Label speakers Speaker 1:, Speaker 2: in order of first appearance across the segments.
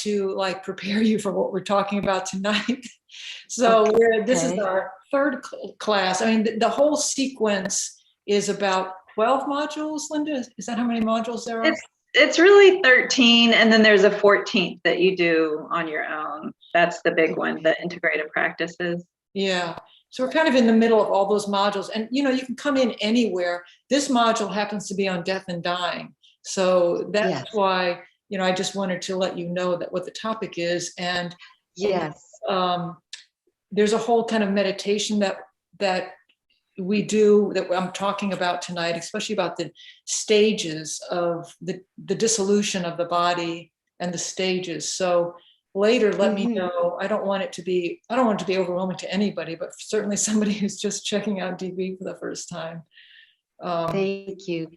Speaker 1: to like prepare you for what we're talking about tonight. So this is our third class. I mean, the whole sequence is about 12 modules, Linda? Is that how many modules there are?
Speaker 2: It's really 13, and then there's a 14th that you do on your own. That's the big one, the integrative practices.
Speaker 1: Yeah. So we're kind of in the middle of all those modules, and you can come in anywhere. This module happens to be on death and dying. So that's why, I just wanted to let you know that what the topic is. And there's a whole kind of meditation that we do that I'm talking about tonight, especially about the stages of the dissolution of the body and the stages. So later, let me know. I don't want it to be overwhelming to anybody, but certainly somebody who's just checking out DB for the first time.
Speaker 3: Thank you.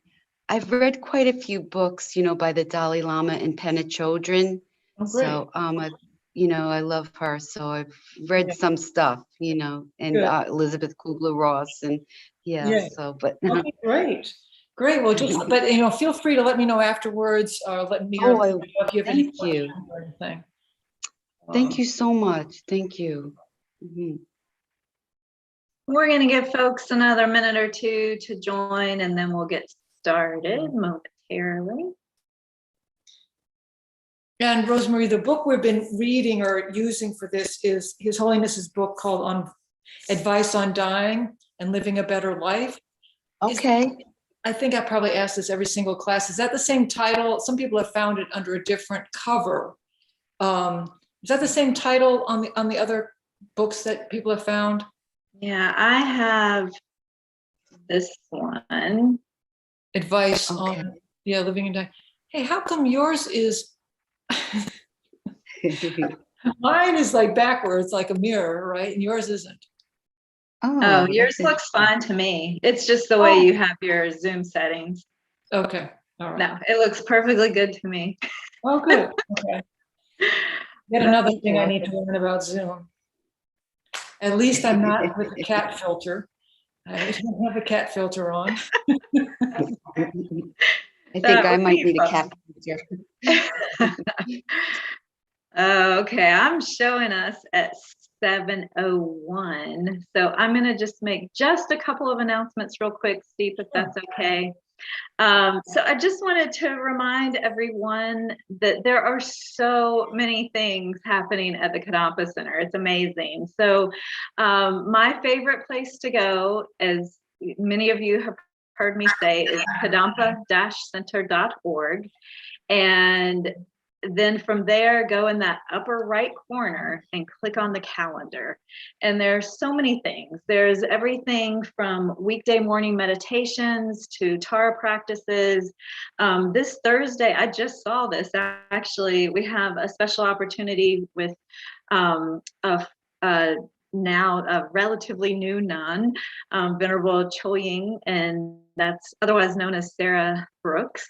Speaker 3: I've read quite a few books, by the Dalai Lama and Pema Chodron.
Speaker 1: Oh, great.
Speaker 3: So, I love her. So I've read some stuff, and Elizabeth Kubler-Ross and
Speaker 1: Okay, great. Well, feel free to let me know afterwards, or let me know if you have any questions or anything.
Speaker 3: Thank you so much. Thank you.
Speaker 2: We're going to give folks another minute or two to join, and then we'll get started momentarily.
Speaker 1: And Rosemary, the book we've been reading or using for this is His Holiness's book called Advice on Dying and Living a Better Life.
Speaker 3: Okay.
Speaker 1: I think I probably asked this every single class. Is that the same title? Some people have found it under a different cover. Is that the same title on the other books that people have found?
Speaker 2: Yeah, I have this one.
Speaker 1: Advice on living and dying. Hey, how come yours is mine is like backwards, like a mirror, right? And yours isn't.
Speaker 2: Oh, yours looks fine to me. It's just the way you have your Zoom settings.
Speaker 1: Okay. All right.
Speaker 2: No, it looks perfectly good to me.
Speaker 1: Oh, good. Okay. Yet another thing I need to learn about Zoom. At least I'm not with the cat filter. I don't have a cat filter on.
Speaker 3: I think I might need a cat filter.
Speaker 2: Okay, I'm showing us at 7:01. So I'm going to just make just a couple of announcements real quick, Steve, if that's okay. So I just wanted to remind everyone that there are so many things happening at the Kadampa Center. It's amazing. So my favorite place to go, as many of you have heard me say, is kadampa-center.org. And then from there, go in that upper right corner and click on the calendar. And there's so many things. There's everything from weekday morning meditations to Tara practices. This Thursday, I just saw this. Actually, we have a special opportunity with now a relatively new nun, Venerable Cho-Ying, and that's otherwise known as Sarah Brooks.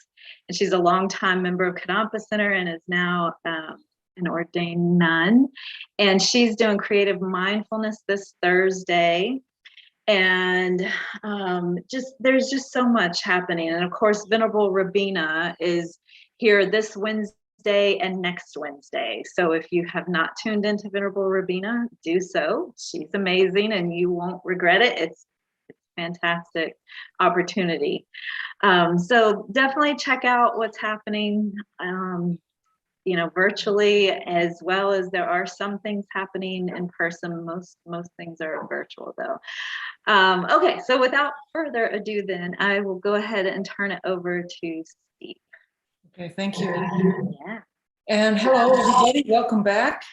Speaker 2: And she's a longtime member of Kadampa Center and is now an ordained nun. And she's doing creative mindfulness this Thursday. And there's just so much happening. And of course, Venerable Rabina is here this Wednesday and next Wednesday. So if you have not tuned into Venerable Rabina, do so. She's amazing and you won't regret it. It's a fantastic opportunity. So definitely check out what's happening, virtually, as well as there are some things happening in person. Most things are virtual though. Okay, so without further ado, then I will go ahead and turn it over to Steve.
Speaker 1: Okay, thank you.
Speaker 2: Yeah.
Speaker 1: And hello, everybody. Welcome back.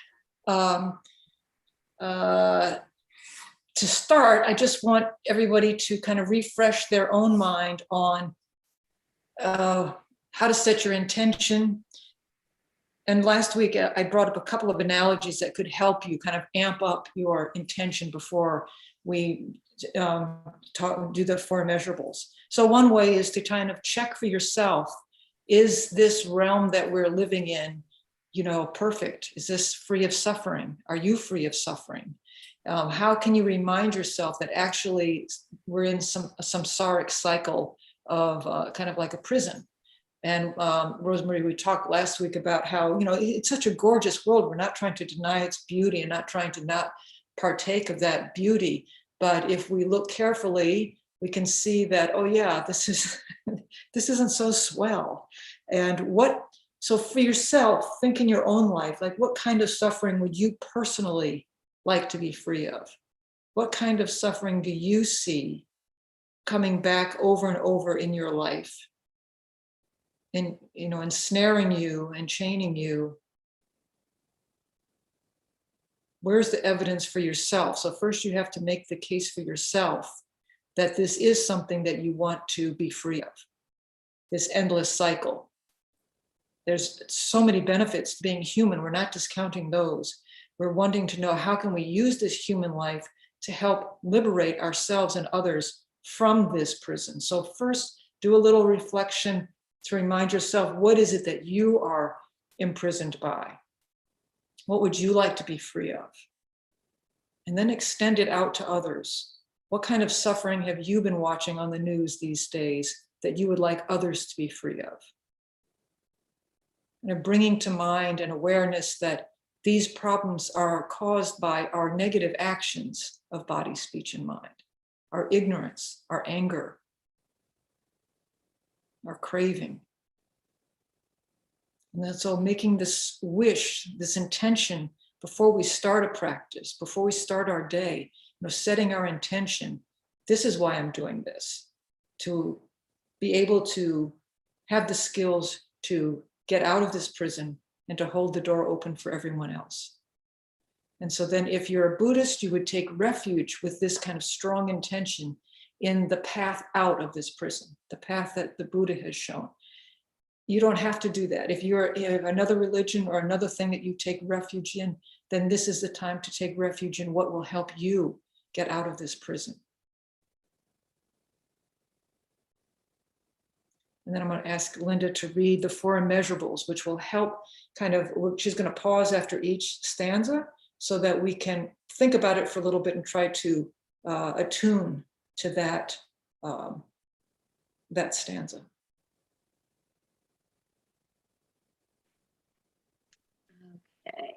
Speaker 1: To start, I just want everybody to kind of refresh their own mind on how to set your intention. And last week, I brought up a couple of analogies that could help you kind of amp up your intention before we do the four measurables. So one way is to kind of check for yourself, is this realm that we're living in, perfect? Is this free of suffering? Are you free of suffering? How can you remind yourself that actually we're in some samsaric cycle of kind of like a prison, And Rosemary, we talked last week about how, it's such a gorgeous world. We're not trying to deny its beauty and not trying to not partake of that beauty. But if we look carefully, we can see that, oh yeah, this isn't so swell. And so for yourself, think in your own life, like what kind of suffering would you personally like to be free of? What kind of suffering do you see coming back over and over in your life? And, ensnaring you and chaining you. Where's the evidence for yourself? So first you have to make the case for yourself that this is something that you want to be free of, this endless cycle. There's so many benefits to being human. We're not discounting those. We're wanting to know, how can we use this human life to help liberate ourselves and others from this prison? So first, do a little reflection to remind yourself, what is it that you are imprisoned by? What would you like to be free of? And then extend it out to others. What kind of suffering have you been watching on the news these days that you would like others to be free of? And bringing to mind an awareness that these problems are caused by our negative actions of body, speech, and mind, our ignorance, our anger, our craving. And then so making this wish, this intention before we start a practice, before we start our day, setting our intention, this is why I'm doing this, to be able to have the skills to get out of this prison and to hold the door open for everyone else. And so then if you're a Buddhist, you would take refuge with this kind of strong intention in the path out of this prison, the path that the Buddha has shown. You don't have to do that. If you have another religion or another thing that you take refuge in, then this is the time to take refuge in what will help you get out of this prison. And then I'm going to ask Linda to read the 4 immeasurables, which will help she's going to pause after each stanza so that we can think about it for a little bit and try to attune to that stanza.
Speaker 2: Okay.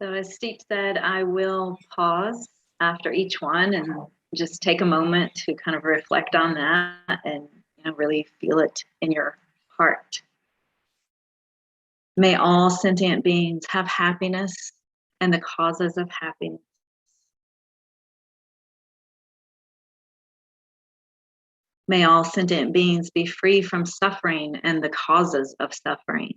Speaker 2: So as Steve said, I will pause after each one and just take a moment to kind of reflect on that and really feel it in your heart. May all sentient beings have happiness and the causes of happiness. May all sentient beings be free from suffering and the causes of suffering.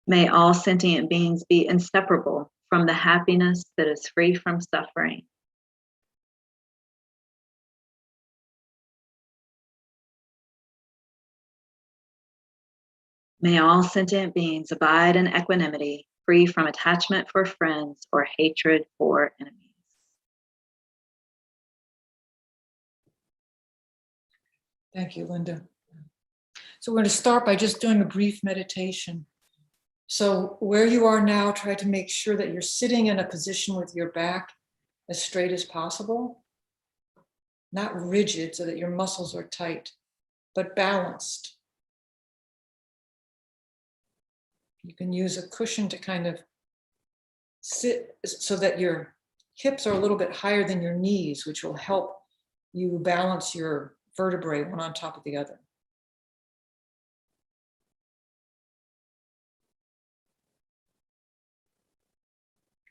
Speaker 2: May all sentient beings be inseparable from the happiness that is free from suffering. May all sentient beings abide in equanimity, free from attachment for friends or hatred for enemies.
Speaker 1: Thank you, Linda. So we're going to start by just doing a brief meditation. So where you are now, try to make sure that you're sitting in a position with your back as straight as possible, not rigid so that your muscles are tight, but balanced. You can use a cushion to kind of sit so that your hips are a little bit higher than your knees, which will help you balance your vertebrae one on top of the other.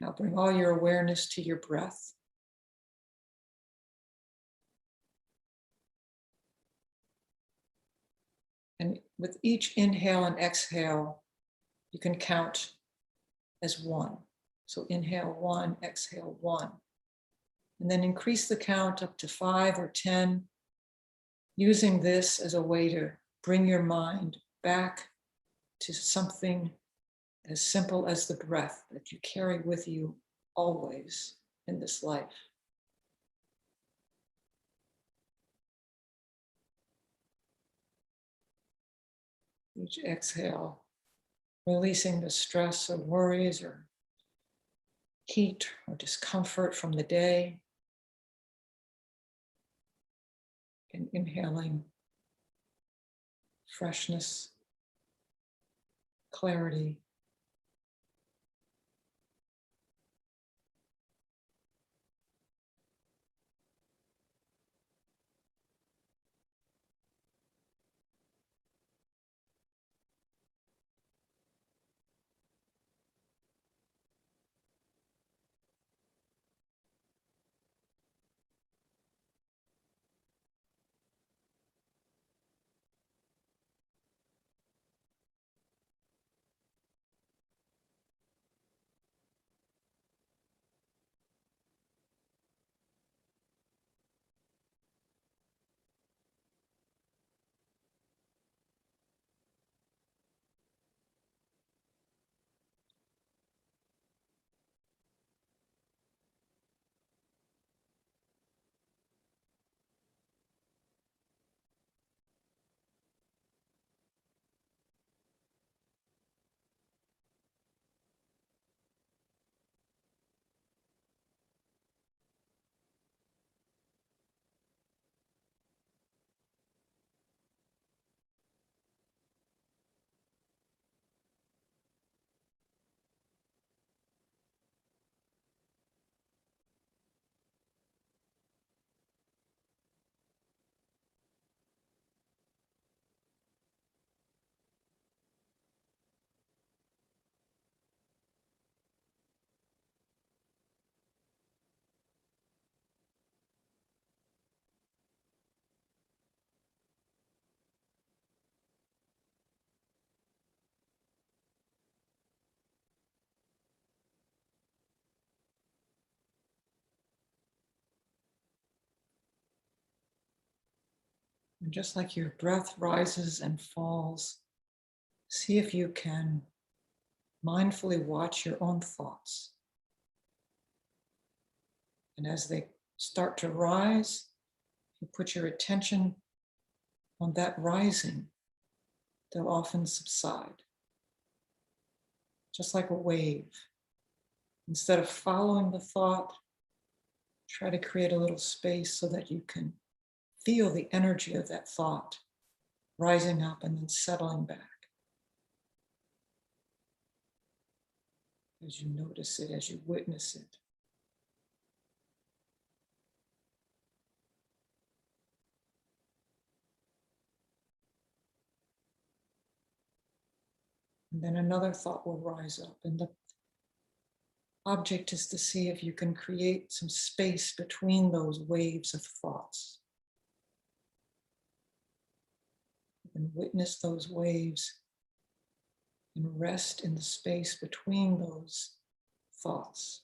Speaker 1: Now bring all your awareness to your breath. And with each inhale and exhale, you can count as 1. So inhale 1, exhale 1. And then increase the count up to 5 or 10, using this as a way to bring your mind back to something as simple as the breath that you carry with you always in this life. Each exhale, releasing the stress or worries or heat or discomfort from the day, and inhaling freshness, clarity. And just like your breath rises and falls, see if you can mindfully watch your own thoughts. And as they start to rise, you put your attention on that rising, they'll often subside, just like a wave. Instead of following the thought, try to create a little space so that you can feel the energy of that thought rising up and then settling back as you notice it, as you witness it. And then another thought will rise up, and the object is to see if you can create some space between those waves of thoughts. And witness those waves and rest in the space between those thoughts.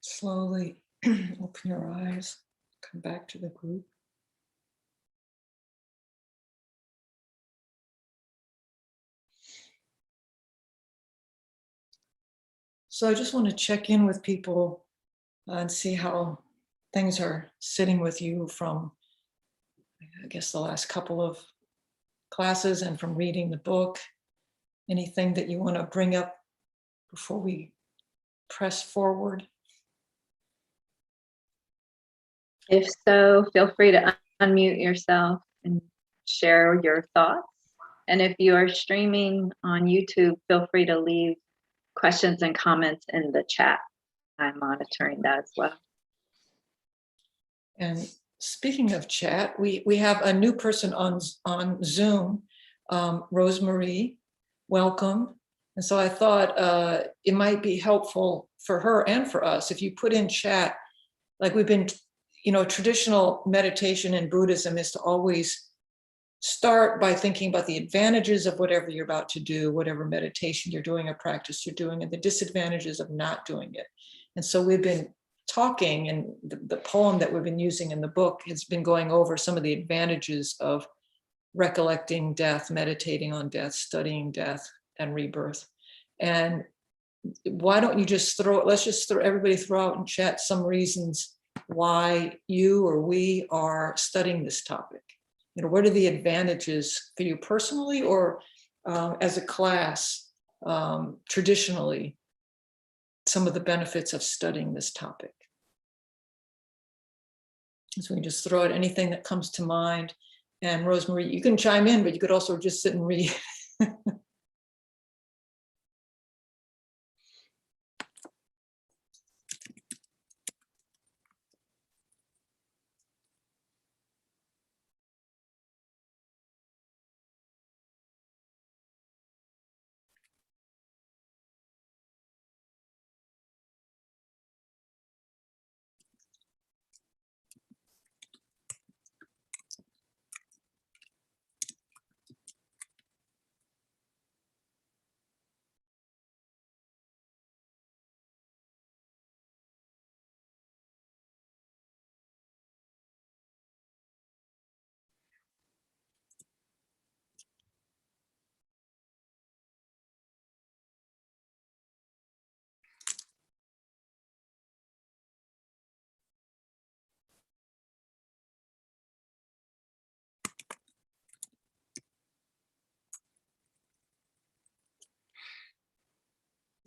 Speaker 1: Slowly open your eyes, come back to the group. So I just want to check in with people and see how things are sitting with you from, I guess, the last couple of classes and from reading the book. Anything that you want to bring up before we press forward?
Speaker 2: If so, feel free to unmute yourself and share your thoughts. And if you are streaming on YouTube, feel free to leave questions and comments in the chat. I'm monitoring that as well.
Speaker 1: And speaking of chat, we have a new person on Zoom, Rosemarie, welcome. And so I thought it might be helpful for her and for us if you put in chat, like we've been, traditional meditation in Buddhism is to always start by thinking about the advantages of whatever you're about to do, whatever meditation you're doing or practice you're doing, and the disadvantages of not doing it. And so we've been talking, and the poem that we've been using in the book has been going over some of the advantages of recollecting death, meditating on death, studying death and rebirth. And why don't you let's just everybody throw out in chat some reasons why you or we are studying this topic. What are the advantages for you personally or as a class, traditionally, some of the benefits of studying this topic? So we can just throw out anything that comes to mind. And Rosemarie, you can chime in, but you could also just sit and read.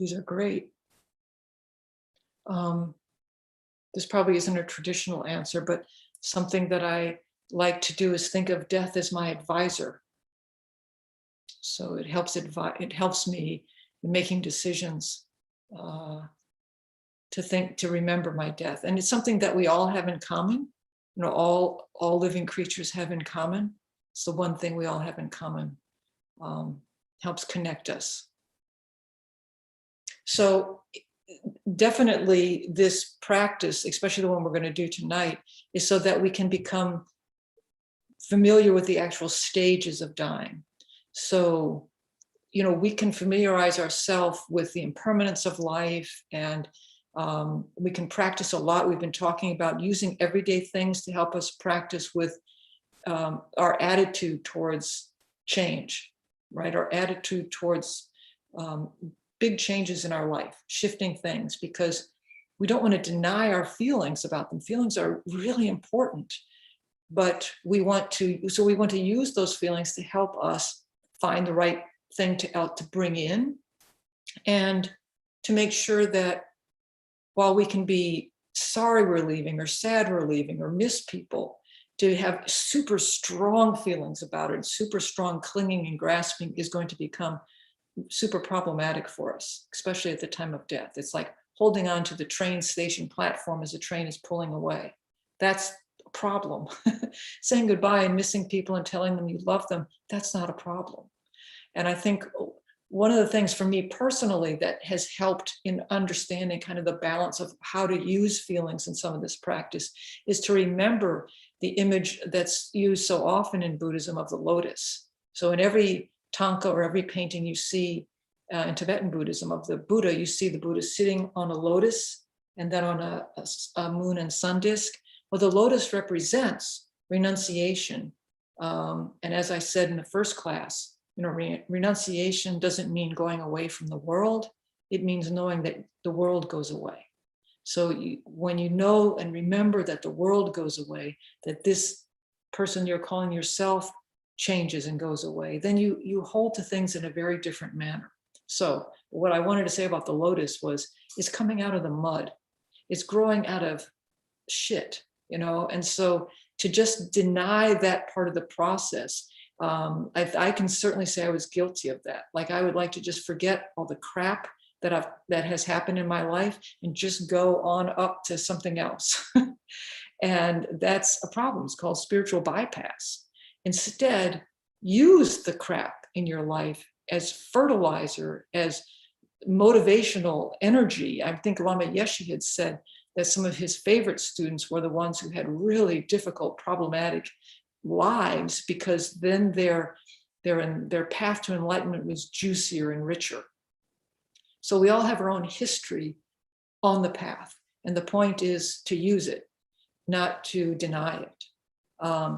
Speaker 1: These are great. This probably isn't a traditional answer, but something that I like to do is think of death as my advisor. So it helps me in making decisions to remember my death. And it's something that we all have in common. All living creatures have in common. It's the one thing we all have in common. Helps connect us. So definitely this practice, especially the one we're going to do tonight, is so that we can become familiar with the actual stages of dying. So, we can familiarize ourselves with the impermanence of life, and we can practice a lot. We've been talking about using everyday things to help us practice with our attitude towards change, right? Our attitude towards big changes in our life, shifting things, because we don't want to deny our feelings about them. Feelings are really important, but we want to use those feelings to help us find the right thing to bring in, and to make sure that while we can be sorry we're leaving or sad we're leaving or miss people, to have super strong feelings about it, super strong clinging and grasping is going to become super problematic for us, especially at the time of death. It's like holding on to the train station platform as the train is pulling away. That's a problem. Saying goodbye and missing people and telling them you love them, that's not a problem. And I think one of the things for me personally that has helped in understanding kind of the balance of how to use feelings in some of this practice is to remember the image that's used so often in Buddhism of the lotus. So in every tanka or every painting you see in Tibetan Buddhism of the Buddha, you see the Buddha sitting on a lotus and then on a moon and sun disk. Well, the lotus represents renunciation. And as I said in the first class, renunciation doesn't mean going away from the world. It means knowing that the world goes away. So when you know and remember that the world goes away, that this person you're calling yourself changes and goes away, then you hold to things in a very different manner. So what I wanted to say about the lotus was, it's coming out of the mud. It's growing out of shit, and so to just deny that part of the process, I can certainly say I was guilty of that. Like, I would like to just forget all the crap that has happened in my life and just go on up to something else. And that's a problem. It's called spiritual bypass. Instead, use the crap in your life as fertilizer, as motivational energy. I think Lama Yeshe had said that some of his favorite students were the ones who had really difficult, problematic lives, because then their path to enlightenment was juicier and richer. So we all have our own history on the path, and the point is to use it, not to deny it.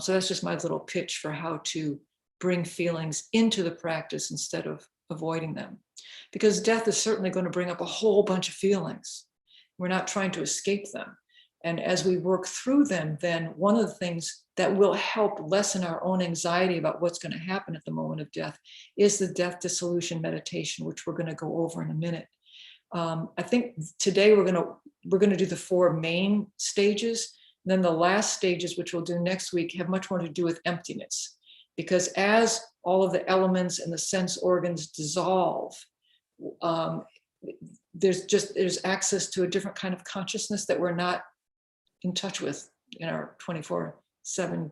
Speaker 1: So that's just my little pitch for how to bring feelings into the practice instead of avoiding them. Because death is certainly going to bring up a whole bunch of feelings. We're not trying to escape them. And as we work through them, then one of the things that will help lessen our own anxiety about what's going to happen at the moment of death is the death dissolution meditation, which we're going to go over in a minute. I think today we're going to do the 4 main stages. Then the last stages, which we'll do next week, have much more to do with emptiness. Because as all of the elements and the sense organs dissolve, there's access to a different kind of consciousness that we're not in touch with in our 24/7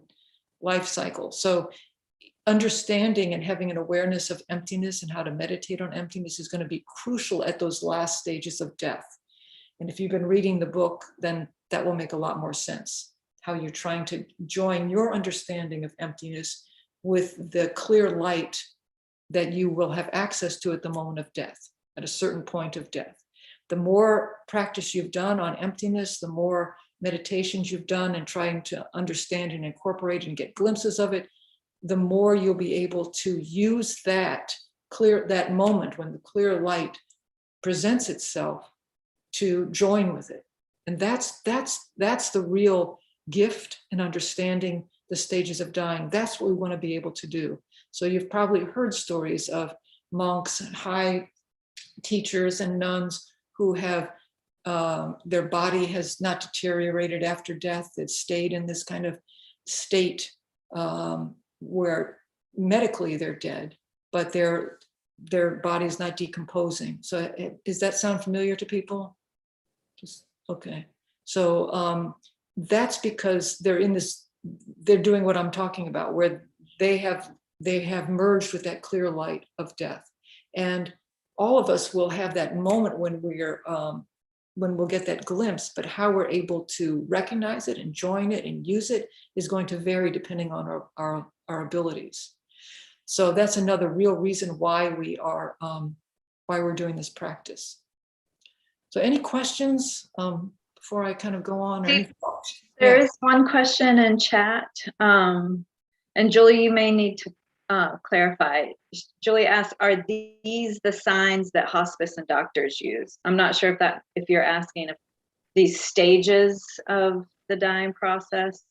Speaker 1: life cycle. So understanding and having an awareness of emptiness and how to meditate on emptiness is going to be crucial at those last stages of death. And if you've been reading the book, then that will make a lot more sense, how you're trying to join your understanding of emptiness with the clear light that you will have access to at the moment of death, at a certain point of death. The more practice you've done on emptiness, the more meditations you've done and trying to understand and incorporate and get glimpses of it, the more you'll be able to use that moment when the clear light presents itself to join with it. And that's the real gift in understanding the stages of dying. That's what we want to be able to do. So you've probably heard stories of monks and high teachers and nuns who have their body has not deteriorated after death. It's stayed in this kind of state where medically they're dead, but their body is not decomposing. So does that sound familiar to people? Just okay. So that's because they're doing what I'm talking about, where they have merged with that clear light of death. And all of us will have that moment when we'll get that glimpse, but how we're able to recognize it and join it and use it is going to vary depending on our abilities. So that's another real reason why we're doing this practice. So any questions before I kind of go on?
Speaker 2: There is one question in chat, and Julie, you may need to clarify. Julie asked, are these the signs that hospice and doctors use? I'm not sure if you're asking if these stages of the dying process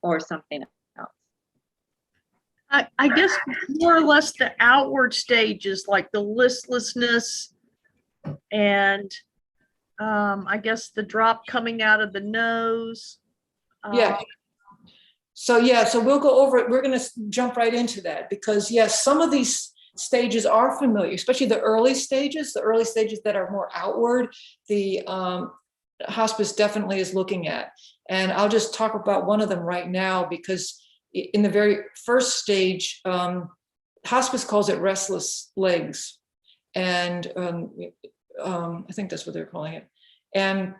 Speaker 2: or something else.
Speaker 4: I guess more or less the outward stages, like the listlessness and I guess the drop coming out of the nose.
Speaker 1: Yeah. So we'll go over it. We're going to jump right into that because yes, some of these stages are familiar, especially the early stages that are more outward. The hospice definitely is looking at. And I'll just talk about one of them right now because in the very first stage, hospice calls it restless legs. And I think that's what they're calling it. And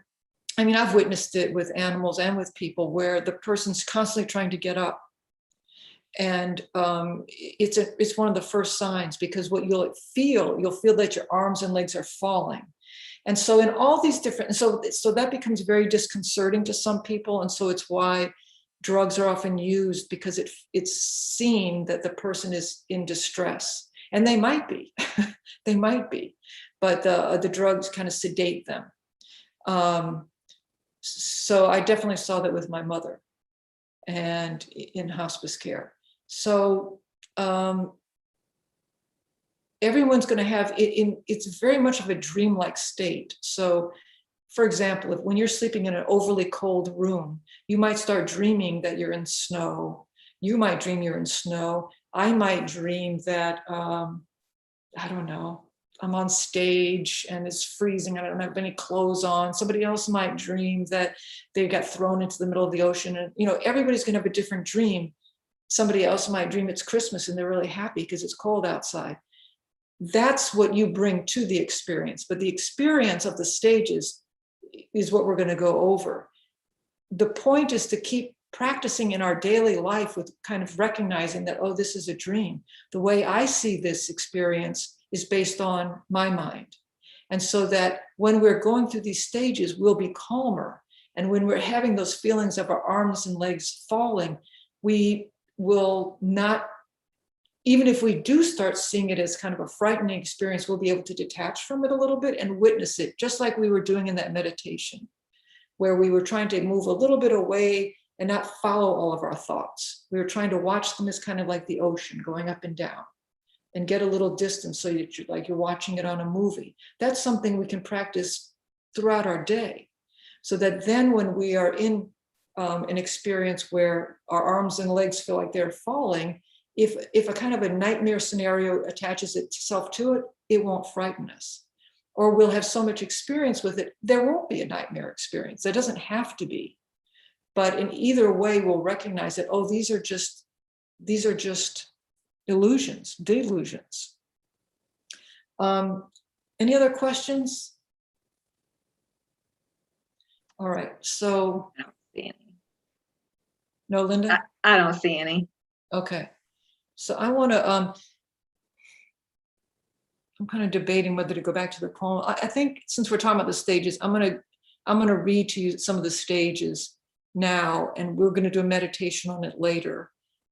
Speaker 1: I mean, I've witnessed it with animals and with people where the person's constantly trying to get up. And it's one of the first signs because what you'll feel that your arms and legs are falling. And so in all these different, so that becomes very disconcerting to some people. And so it's why drugs are often used, because it's seen that the person is in distress, and they might be, they might be, but the drugs kind of sedate them. So I definitely saw that with my mother and in hospice care. So everyone's going to have it it's very much of a dreamlike state. So for example, if when you're sleeping in an overly cold room, you might start dreaming that you're in snow. You might dream you're in snow. I might dream that, I don't know, I'm on stage and it's freezing. I don't have any clothes on. Somebody else might dream that they got thrown into the middle of the ocean. And, you know, everybody's going to have a different dream. Somebody else might dream it's Christmas and they're really happy because it's cold outside. That's what you bring to the experience. But the experience of the stages is what we're going to go over. The point is to keep practicing in our daily life with kind of recognizing that, oh, this is a dream. The way I see this experience is based on my mind. And so that when we're going through these stages, we'll be calmer. And when we're having those feelings of our arms and legs falling, we will not, even if we do start seeing it as kind of a frightening experience, we'll be able to detach from it a little bit and witness it, just like we were doing in that meditation, where we were trying to move a little bit away and not follow all of our thoughts. We were trying to watch them as kind of like the ocean going up and down, and get a little distance so that you're like you're watching it on a movie. That's something we can practice throughout our day, so that then when we are in an experience where our arms and legs feel like they're falling, if a kind of a nightmare scenario attaches itself to it, it won't frighten us. Or we'll have so much experience with it, there won't be a nightmare experience. There doesn't have to be. But in either way, we'll recognize that, oh, these are just illusions, delusions. Any other questions? All right, so.
Speaker 2: I don't see any.
Speaker 1: No, Linda?
Speaker 2: I don't see any.
Speaker 1: Okay, so I want to, I'm kind of debating whether to go back to the poem. I think since we're talking about the stages, I'm going to read to you some of the stages now, and we're going to do a meditation on it later.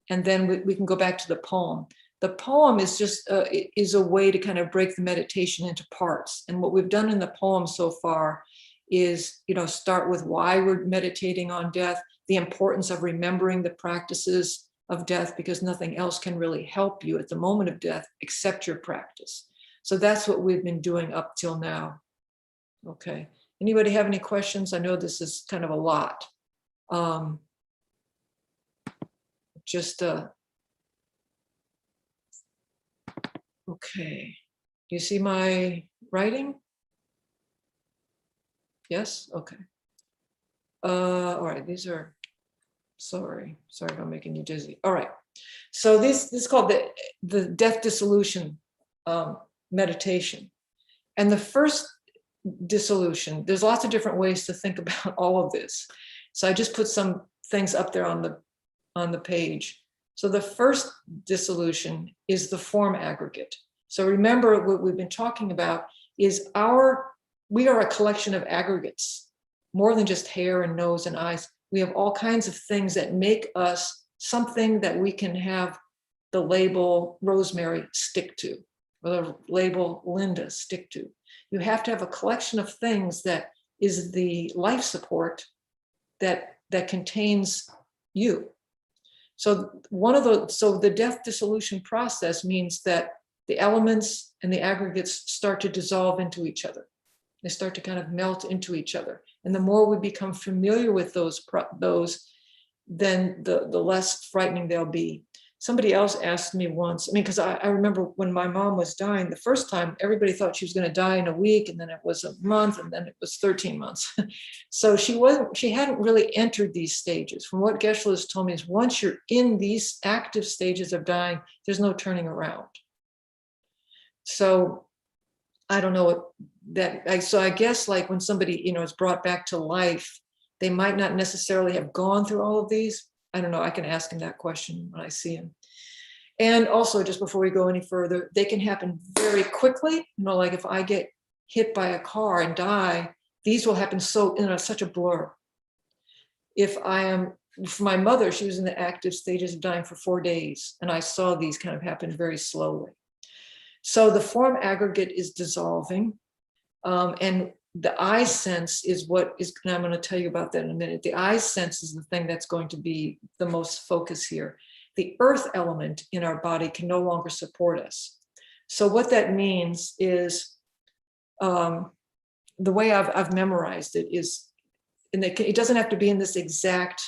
Speaker 1: And then we can go back to the poem. The poem is just is a way to kind of break the meditation into parts. And what we've done in the poem so far is, you know, start with why we're meditating on death, the importance of remembering the practices of death, because nothing else can really help you at the moment of death except your practice. So that's what we've been doing up till now. Okay. Anybody have any questions? I know this is kind of a lot. Okay. Do you see my writing? Yes? Okay. All right, these are, sorry if I'm making you dizzy. All right. So this is called the death dissolution meditation. And the first dissolution, there's lots of different ways to think about all of this. So I just put some things up there on the page. So the first dissolution is the form aggregate. So remember what we've been talking about is we are a collection of aggregates, more than just hair and nose and eyes. We have all kinds of things that make us something that we can have the label Rosemary stick to, or the label Linda stick to. You have to have a collection of things that is the life support that contains you. So the death dissolution process means that the elements and the aggregates start to dissolve into each other. They start to kind of melt into each other. And the more we become familiar with those, then the less frightening they'll be. Somebody else asked me once, because I remember when my mom was dying, the first time, everybody thought she was going to die in a week, and then it was a month, and then it was 13 months. So she hadn't really entered these stages. From what Geshe has told me is once you're in these active stages of dying, there's no turning around. So I don't know what that, so I guess like when somebody, is brought back to life, they might not necessarily have gone through all of these. I don't know, I can ask him that question when I see him. And also, just before we go any further, they can happen very quickly. Like if I get hit by a car and die, these will happen so in such a blur. If I am, for my mother, she was in the active stages of dying for 4 days, and I saw these kind of happen very slowly. So the form aggregate is dissolving, and the I sense is what is, and I'm going to tell you about that in a minute. The I sense is the thing that's going to be the most focus here. The earth element in our body can no longer support us. So what that means is, the way I've memorized it is, and it doesn't have to be in this exact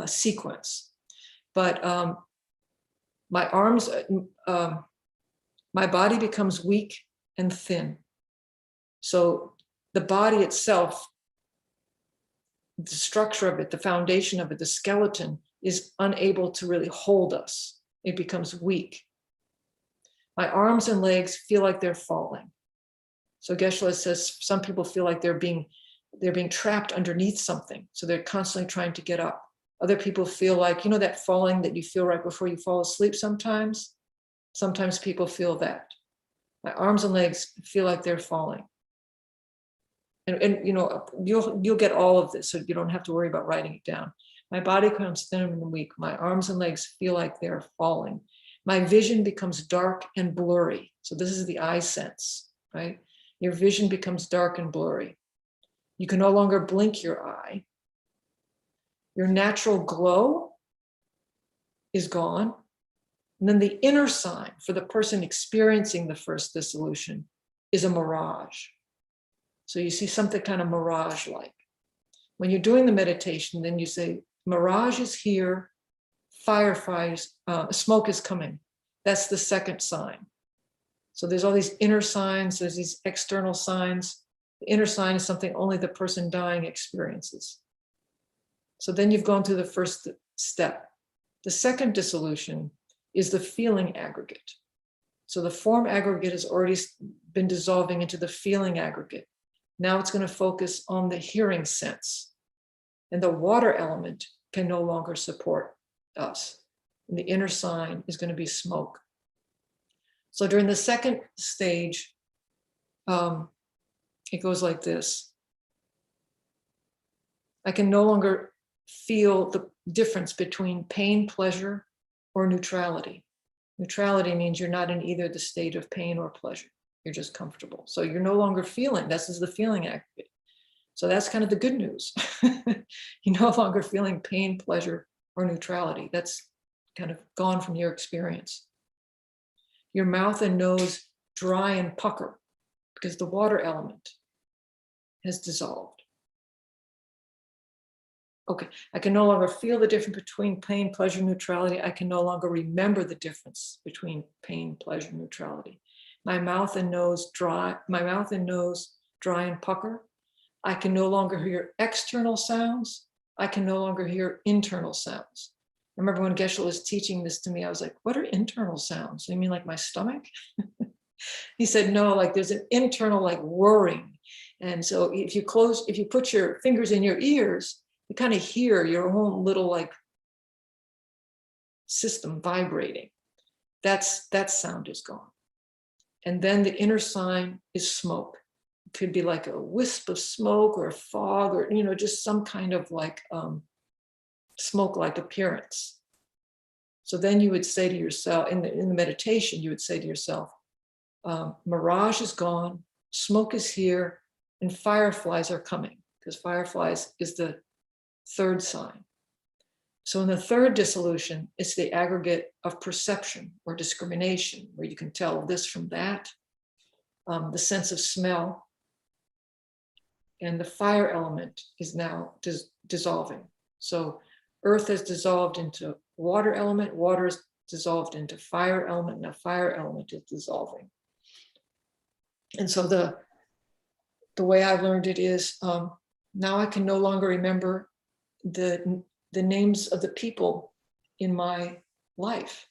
Speaker 1: sequence, but my arms, my body becomes weak and thin. So the body itself, the structure of it, the foundation of it, the skeleton is unable to really hold us. It becomes weak. My arms and legs feel like they're falling. So Geshe-la says some people feel like they're being trapped underneath something. So they're constantly trying to get up. Other people feel like, you know, that falling that you feel right before you fall asleep sometimes? Sometimes people feel that. My arms and legs feel like they're falling. And you know, you'll get all of this, so you don't have to worry about writing it down. My body becomes thin and weak. My arms and legs feel like they're falling. My vision becomes dark and blurry. So this is the I sense, right? Your vision becomes dark and blurry. You can no longer blink your eye. Your natural glow is gone. And then the inner sign for the person experiencing the first dissolution is a mirage. So you see something kind of mirage-like. When you're doing the meditation, then you say, mirage is here, fireflies, smoke is coming. That's the second sign. So there's all these inner signs, there's these external signs. The inner sign is something only the person dying experiences. So then you've gone through the first step. The second dissolution is the feeling aggregate. So the form aggregate has already been dissolving into the feeling aggregate. Now it's going to focus on the hearing sense. And the water element can no longer support us. And the inner sign is going to be smoke. So during the second stage, it goes like this. I can no longer feel the difference between pain, pleasure, or neutrality. Neutrality means you're not in either the state of pain or pleasure. You're just comfortable. So you're no longer feeling. This is the feeling aggregate. So that's kind of the good news. You're no longer feeling pain, pleasure, or neutrality. That's kind of gone from your experience. Your mouth and nose dry and pucker because the water element has dissolved. Okay, I can no longer feel the difference between pain, pleasure, neutrality. I can no longer remember the difference between pain, pleasure, neutrality. My mouth and nose dry and pucker. I can no longer hear external sounds. I can no longer hear internal sounds. I remember when Geshe-la was teaching this to me, I was like, what are internal sounds? You mean like my stomach? He said, no, like there's an internal like whirring. And so if you put your fingers in your ears, you kind of hear your own little like system vibrating. That sound is gone. And then the inner sign is smoke. It could be like a wisp of smoke or a fog or, you know, just some kind of like smoke-like appearance. So then you would say to yourself, in the meditation, you would say to yourself, mirage is gone, smoke is here, and fireflies are coming, because fireflies is the third sign. So in the third dissolution, it's the aggregate of perception or discrimination, where you can tell this from that, the sense of smell, and the fire element is now dissolving. So earth has dissolved into water element, water is dissolved into fire element, and the fire element is dissolving. And so the way I've learned it is, now I can no longer remember the names of the people in my life.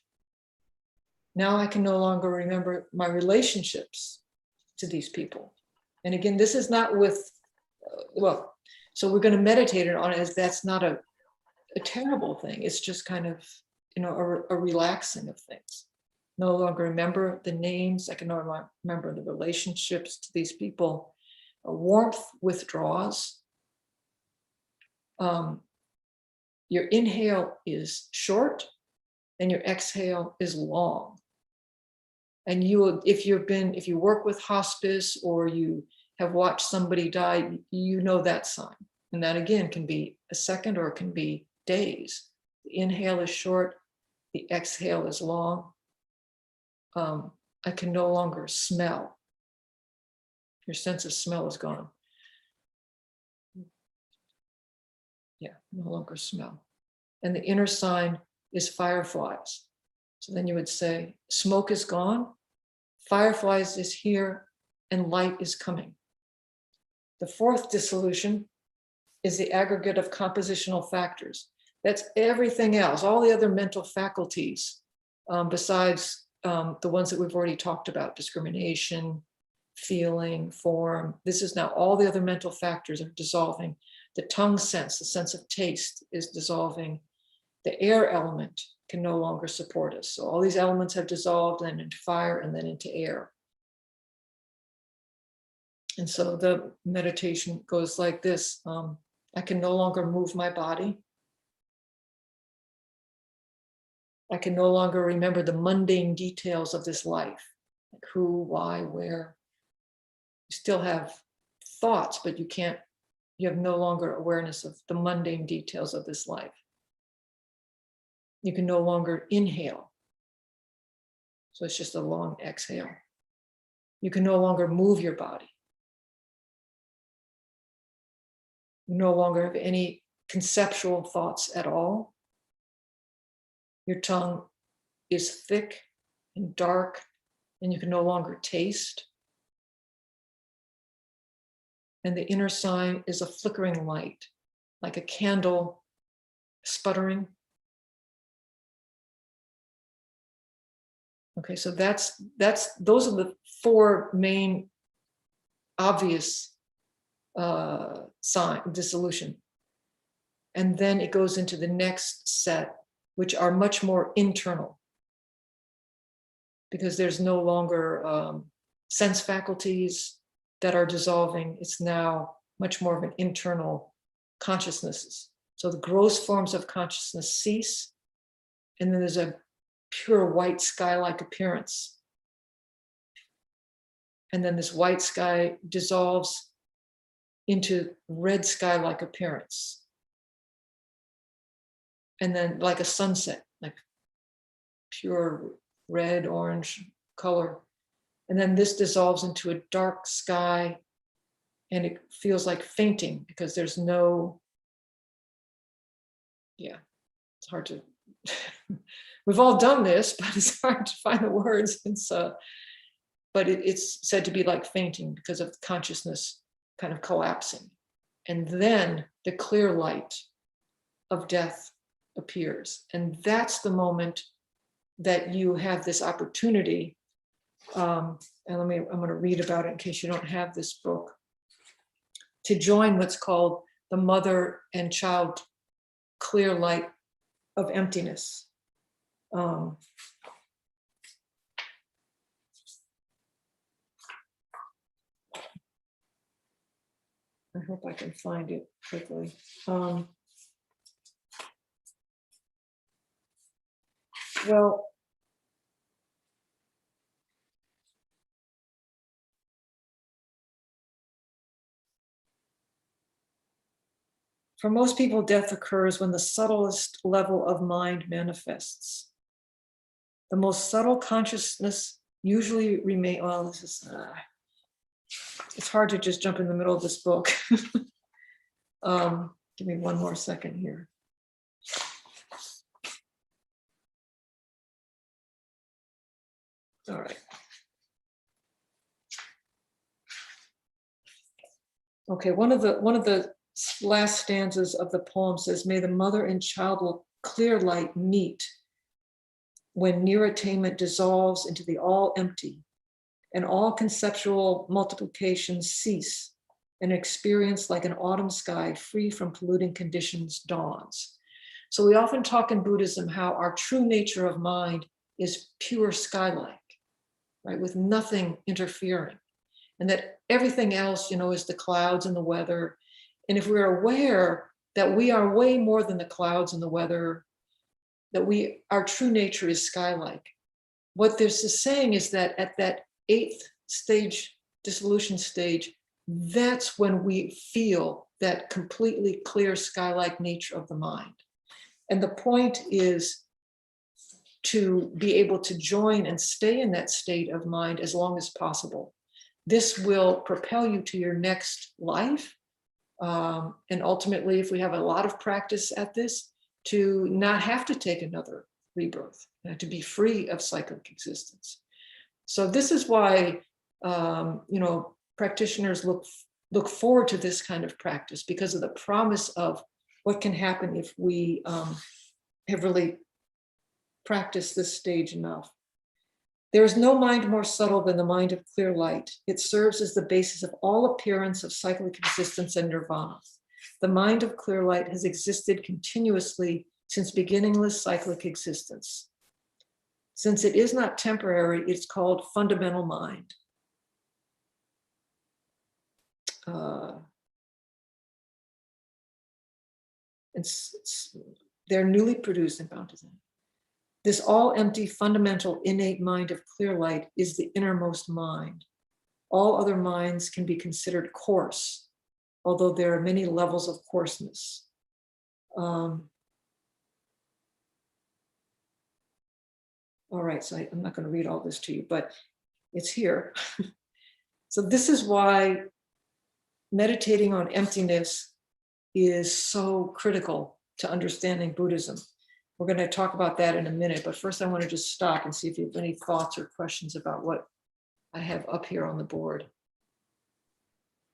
Speaker 1: Now I can no longer remember my relationships to these people. And again, this is not with, so we're going to meditate on it as that's not a terrible thing. It's just kind of, you know, a relaxing of things. No longer remember the names. I can no longer remember the relationships to these people. warmth withdraws. Your inhale is short and your exhale is long. And if you work with hospice or you have watched somebody die, you know that sign. And that again can be a second or it can be days. The inhale is short, the exhale is long. I can no longer smell. Your sense of smell is gone. Yeah, no longer smell. And the inner sign is fireflies. So then you would say, smoke is gone, fireflies is here, and light is coming. The fourth dissolution is the aggregate of compositional factors. That's everything else, all the other mental faculties, besides the ones that we've already talked about, discrimination, feeling, form. This is now all the other mental factors are dissolving. The tongue sense, the sense of taste is dissolving. The air element can no longer support us. So all these elements have dissolved and into fire and then into air. And so the meditation goes like this. I can no longer move my body. I can no longer remember the mundane details of this life, like who, why, where. You still have thoughts, but you have no longer awareness of the mundane details of this life. You can no longer inhale. So it's just a long exhale. You can no longer move your body. You no longer have any conceptual thoughts at all. Your tongue is thick and dark, and you can no longer taste. And the inner sign is a flickering light, like a candle sputtering. Okay, so those are the four main obvious dissolution. And then it goes into the next set, which are much more internal, because there's no longer sense faculties that are dissolving. It's now much more of an internal consciousness. So the gross forms of consciousness cease, and then there's a pure white sky-like appearance. And then this white sky dissolves into red sky-like appearance. And then like a sunset, like pure red, orange color. And then this dissolves into a dark sky, and it feels like fainting because there's no, it's hard to, we've all done this, but it's hard to find the words. But it's said to be like fainting because of consciousness kind of collapsing. And then the clear light of death appears. And that's the moment that you have this opportunity. And I'm going to read about it in case you don't have this book, to join what's called the mother and child clear light of emptiness. I hope I can find it quickly. Well, for most people, death occurs when the subtlest level of mind manifests. The most subtle consciousness usually remains, well, this is, it's hard to just jump in the middle of this book. Give me one more second here. All right. Okay, one of the last stanzas of the poem says, may the mother and child clear light meet when near attainment dissolves into the all empty, and all conceptual multiplications cease, and experience like an autumn sky free from polluting conditions dawns. So we often talk in Buddhism how our true nature of mind is pure sky-like, right, with nothing interfering. and that everything else, is the clouds and the weather. And if we're aware that we are way more than the clouds and the weather, that our true nature is sky-like. What this is saying is that at that 8th stage, dissolution stage, that's when we feel that completely clear sky-like nature of the mind. And the point is to be able to join and stay in that state of mind as long as possible. This will propel you to your next life. And ultimately, if we have a lot of practice at this, to not have to take another rebirth, to be free of cyclic existence. So this is why, practitioners look forward to this kind of practice, because of the promise of what can happen if we have really practiced this stage enough. There is no mind more subtle than the mind of clear light. It serves as the basis of all appearance of cyclic existence and nirvana. The mind of clear light has existed continuously since beginningless cyclic existence. Since it is not temporary, it's called fundamental mind. They're newly produced in Bountiful. This all empty, fundamental, innate mind of clear light is the innermost mind. All other minds can be considered coarse, although there are many levels of coarseness. All right, so I'm not going to read all this to you, but it's here. So this is why meditating on emptiness is so critical to understanding Buddhism. We're going to talk about that in a minute, but first I want to just stop and see if you have any thoughts or questions about what I have up here on the board.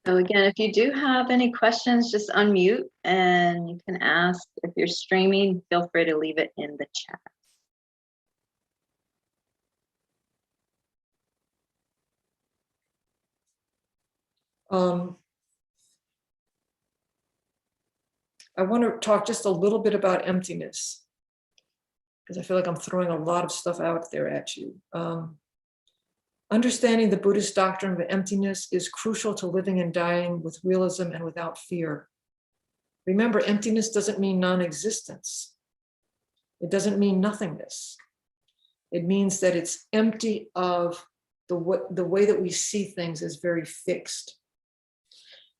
Speaker 2: So again, if you do have any questions, just unmute and you can ask. If you're streaming, feel free to leave it in the chat.
Speaker 1: I want to talk just a little bit about emptiness, because I feel like I'm throwing a lot of stuff out there at you. Understanding the Buddhist doctrine of emptiness is crucial to living and dying with realism and without fear. Remember, emptiness doesn't mean non-existence. It doesn't mean nothingness. It means that it's empty of the way that we see things is very fixed.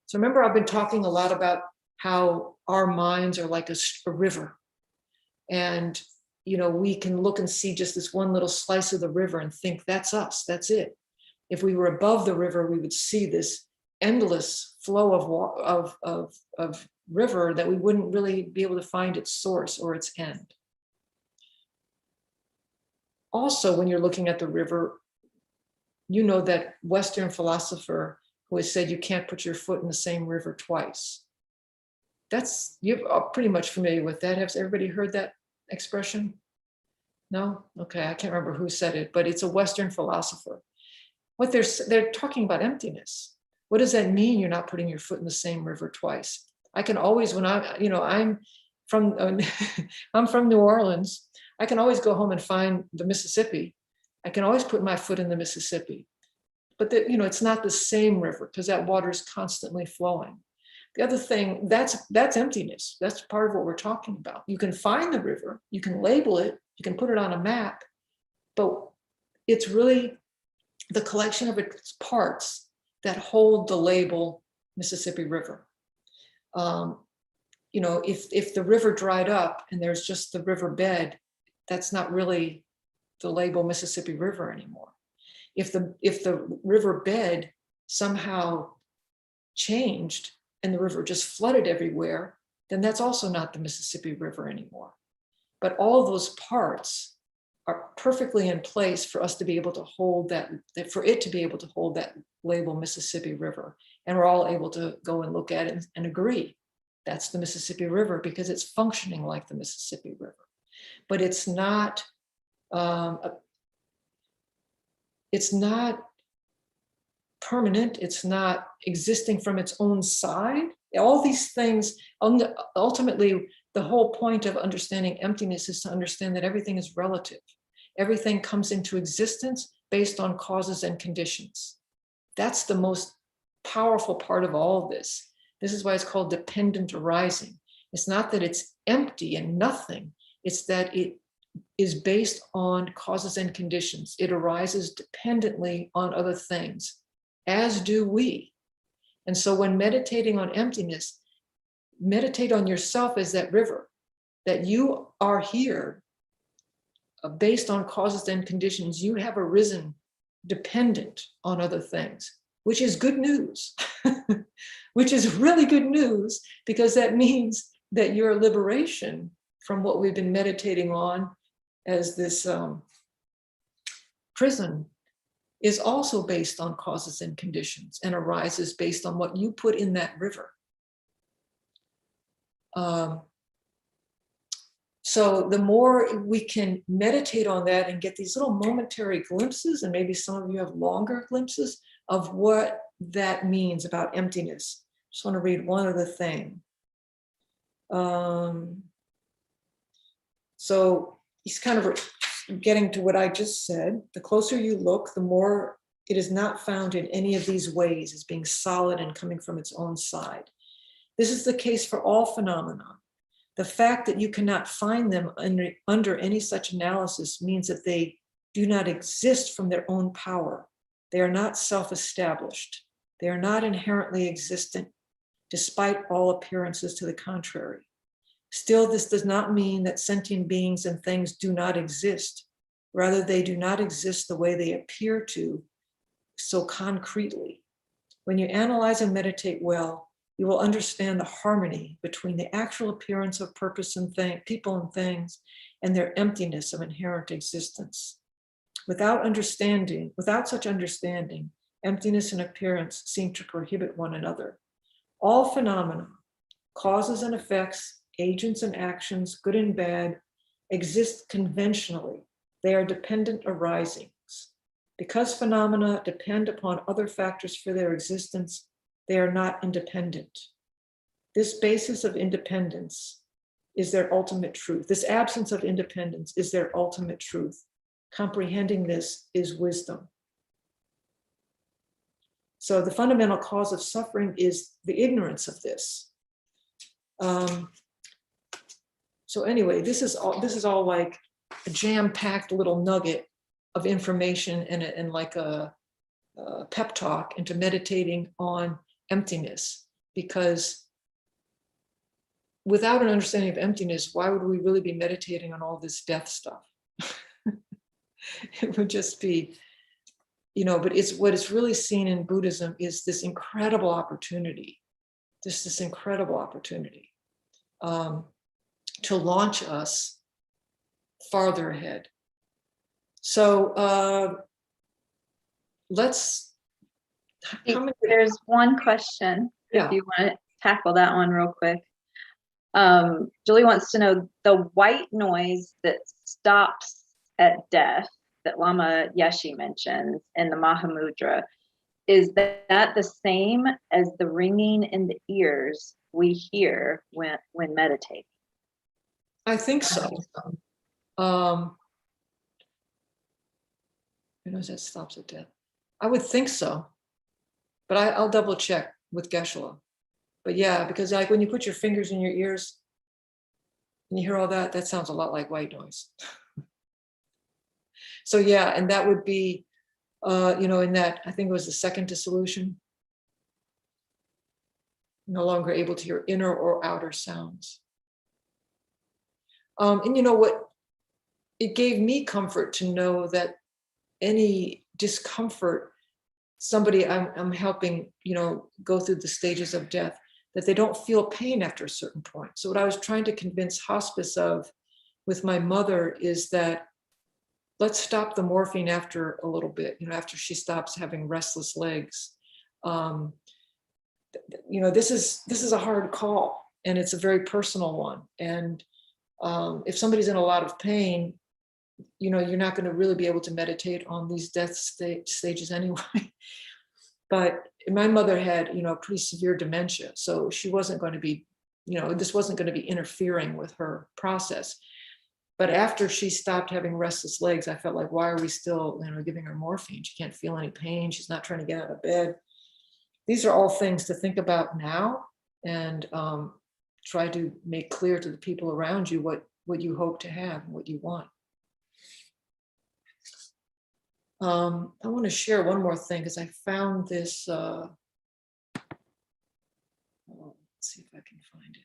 Speaker 1: So remember, I've been talking a lot about how our minds are like a river. And we can look and see just this one little slice of the river and think that's us, that's it. If we were above the river, we would see this endless flow of river that we wouldn't really be able to find its source or its end. Also, when you're looking at the river, that Western philosopher who has said you can't put your foot in the same river twice. You're pretty much familiar with that. Has everybody heard that expression? No? Okay, I can't remember who said it, but it's a Western philosopher. What they're talking about emptiness. What does that mean? You're not putting your foot in the same river twice. I can always, when I'm from I'm from New Orleans, I can always go home and find the Mississippi. I can always put my foot in the Mississippi. But it's not the same river because that water is constantly flowing. The other thing, that's emptiness. That's part of what we're talking about. You can find the river, you can label it, you can put it on a map, but it's really the collection of its parts that hold the label Mississippi River. If the river dried up and there's just the river bed, that's not really the label Mississippi River anymore. If the river bed somehow changed and the river just flooded everywhere, then that's also not the Mississippi River anymore. But all those parts are perfectly in place for us to be able to hold for it to be able to hold that label Mississippi River. And we're all able to go and look at it and agree that's the Mississippi River because it's functioning like the Mississippi River. But it's not permanent, it's not existing from its own side. All these things, ultimately, the whole point of understanding emptiness is to understand that everything is relative. Everything comes into existence based on causes and conditions. That's the most powerful part of all of this. This is why it's called dependent arising. It's not that it's empty and nothing. It's that it is based on causes and conditions. It arises dependently on other things, as do we. And so when meditating on emptiness, meditate on yourself as that river, that you are here based on causes and conditions. You have arisen dependent on other things, which is good news, which is really good news, because that means that your liberation from what we've been meditating on as this prison is also based on causes and conditions and arises based on what you put in that river. So the more we can meditate on that and get these little momentary glimpses, and maybe some of you have longer glimpses of what that means about emptiness. Just want to read one other thing. So he's kind of getting to what I just said. The closer you look, the more it is not found in any of these ways as being solid and coming from its own side. This is the case for all phenomena. The fact that you cannot find them under any such analysis means that they do not exist from their own power. They are not self-established. They are not inherently existent, despite all appearances to the contrary. Still, this does not mean that sentient beings and things do not exist. Rather, they do not exist the way they appear to, so concretely. When you analyze and meditate well, you will understand the harmony between the actual appearance of purpose and people and things and their emptiness of inherent existence. Without such understanding, emptiness and appearance seem to prohibit one another. All phenomena, causes and effects, agents and actions, good and bad, exist conventionally. They are dependent arisings. Because phenomena depend upon other factors for their existence, they are not independent. This basis of independence is their ultimate truth. This absence of independence is their ultimate truth. Comprehending this is wisdom. So the fundamental cause of suffering is the ignorance of this. So anyway, this is all like a jam-packed little nugget of information and like a pep talk into meditating on emptiness, because without an understanding of emptiness, why would we really be meditating on all this death stuff? It would just be, but it's what is really seen in Buddhism is this incredible opportunity, this incredible opportunity to launch us farther ahead. So
Speaker 2: There's one question,
Speaker 1: Yeah.
Speaker 2: if you want to tackle that one real quick. Julie wants to know the white noise that stops at death that Lama Yeshe mentions in the Mahamudra. Is that the same as the ringing in the ears we hear when meditating?
Speaker 1: I think so. That stops at death. I would think so, but I'll double check with Geshe-la. But yeah, because like when you put your fingers in your ears and you hear all that, that sounds a lot like white noise. So yeah, and that would be, in that, I think it was the second dissolution, no longer able to hear inner or outer sounds. And you know what? It gave me comfort to know that any discomfort, somebody I'm helping, go through the stages of death, that they don't feel pain after a certain point. So what I was trying to convince hospice of with my mother is that let's stop the morphine after a little bit, after she stops having restless legs. This is a hard call, and it's a very personal one. And if somebody's in a lot of pain, you're not going to really be able to meditate on these death stages anyway. But my mother had, pretty severe dementia. So she wasn't going to be, this wasn't going to be interfering with her process. But after she stopped having restless legs, I felt like, why are we still, giving her morphine? She can't feel any pain. She's not trying to get out of bed. These are all things to think about now, and try to make clear to the people around you what you hope to have and what you want. I want to share one more thing because I found this. Let's see if I can find it.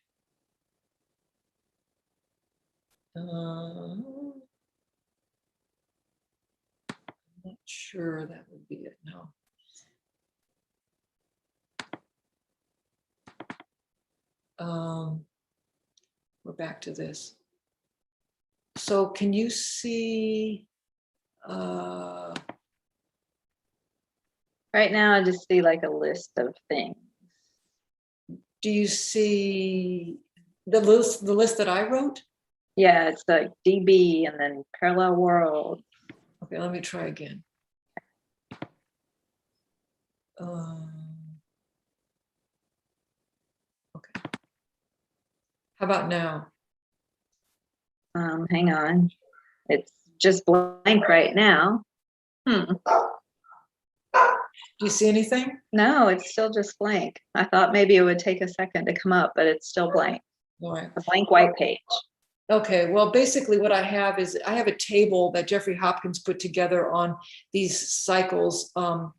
Speaker 1: I'm not sure that would be it. No. We're back to this. So can you see?
Speaker 2: Right now, I just see like a list of things.
Speaker 1: Do you see the list that I wrote?
Speaker 2: Yeah, it's like DB and then parallel world.
Speaker 1: Okay, let me try again. Okay. How about now?
Speaker 2: Hang on. It's just blank right now.
Speaker 1: Do you see anything?
Speaker 2: No, it's still just blank. I thought maybe it would take a second to come up, but it's still blank.
Speaker 1: All right.
Speaker 2: A blank white page.
Speaker 1: Okay, well, basically what I have is I have a table that Jeffrey Hopkins put together on these cycles, the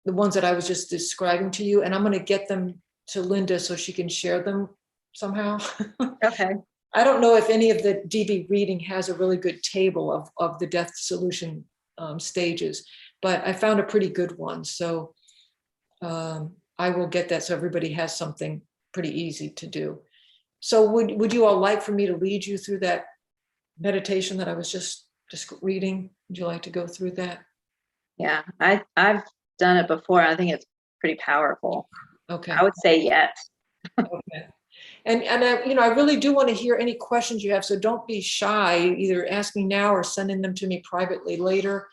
Speaker 1: ones that I was just describing to you, and I'm going to get them to Linda so she can share them somehow.
Speaker 2: Okay.
Speaker 1: I don't know if any of the DB reading has a really good table of the death dissolution stages, but I found a pretty good one. So I will get that so everybody has something pretty easy to do. So would you all like for me to lead you through that meditation that I was just reading? Would you like to go through that?
Speaker 2: Yeah, I've done it before. I think it's pretty powerful.
Speaker 1: Okay.
Speaker 2: I would say yes.
Speaker 1: Okay. And I really do want to hear any questions you have. So don't be shy. Either ask me now or sending them to me privately later.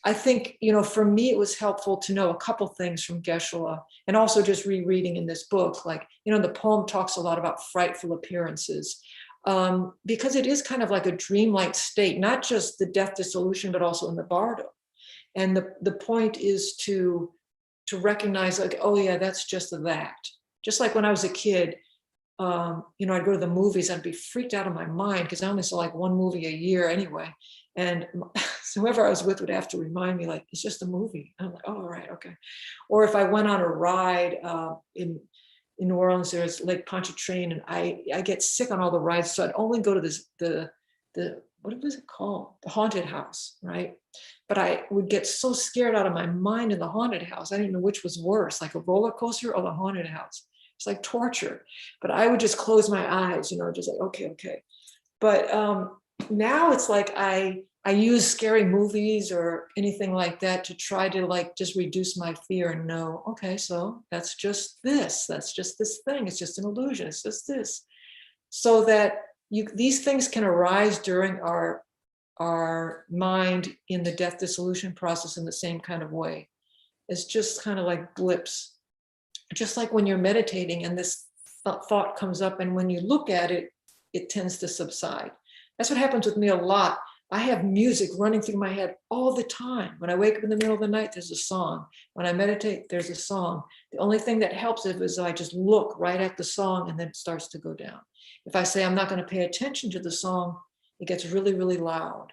Speaker 1: I think, for me, it was helpful to know a couple things from Geshe-la, and also just rereading in this book. Like, the poem talks a lot about frightful appearances, because it is kind of like a dreamlike state, not just the death dissolution, but also in the bardo. And the point is to recognize, like, oh yeah, that's just that. Just like when I was a kid, I'd go to the movies, I'd be freaked out of my mind because I only saw like one movie a year anyway. And so whoever I was with would have to remind me, like, it's just a movie. I'm like, oh, all right, okay. Or if I went on a ride in New Orleans, there's Lake Pontchartrain, and I get sick on all the rides. So I'd only go to the what was it called? The haunted house, right? But I would get so scared out of my mind in the haunted house. I didn't know which was worse, like a roller coaster or the haunted house. It's like torture. But I would just close my eyes, just like, okay. But now it's like I use scary movies or anything like that to try to like just reduce my fear and know, okay, so that's just this thing. It's just an illusion. It's just this. So that these things can arise during our mind in the death dissolution process in the same kind of way. It's just kind of like blips. Just like when you're meditating and this thought comes up, and when you look at it, it tends to subside. That's what happens with me a lot. I have music running through my head all the time. When I wake up in the middle of the night, there's a song. When I meditate, there's a song. The only thing that helps is I just look right at the song, and then it starts to go down. If I say I'm not going to pay attention to the song, it gets really, really loud.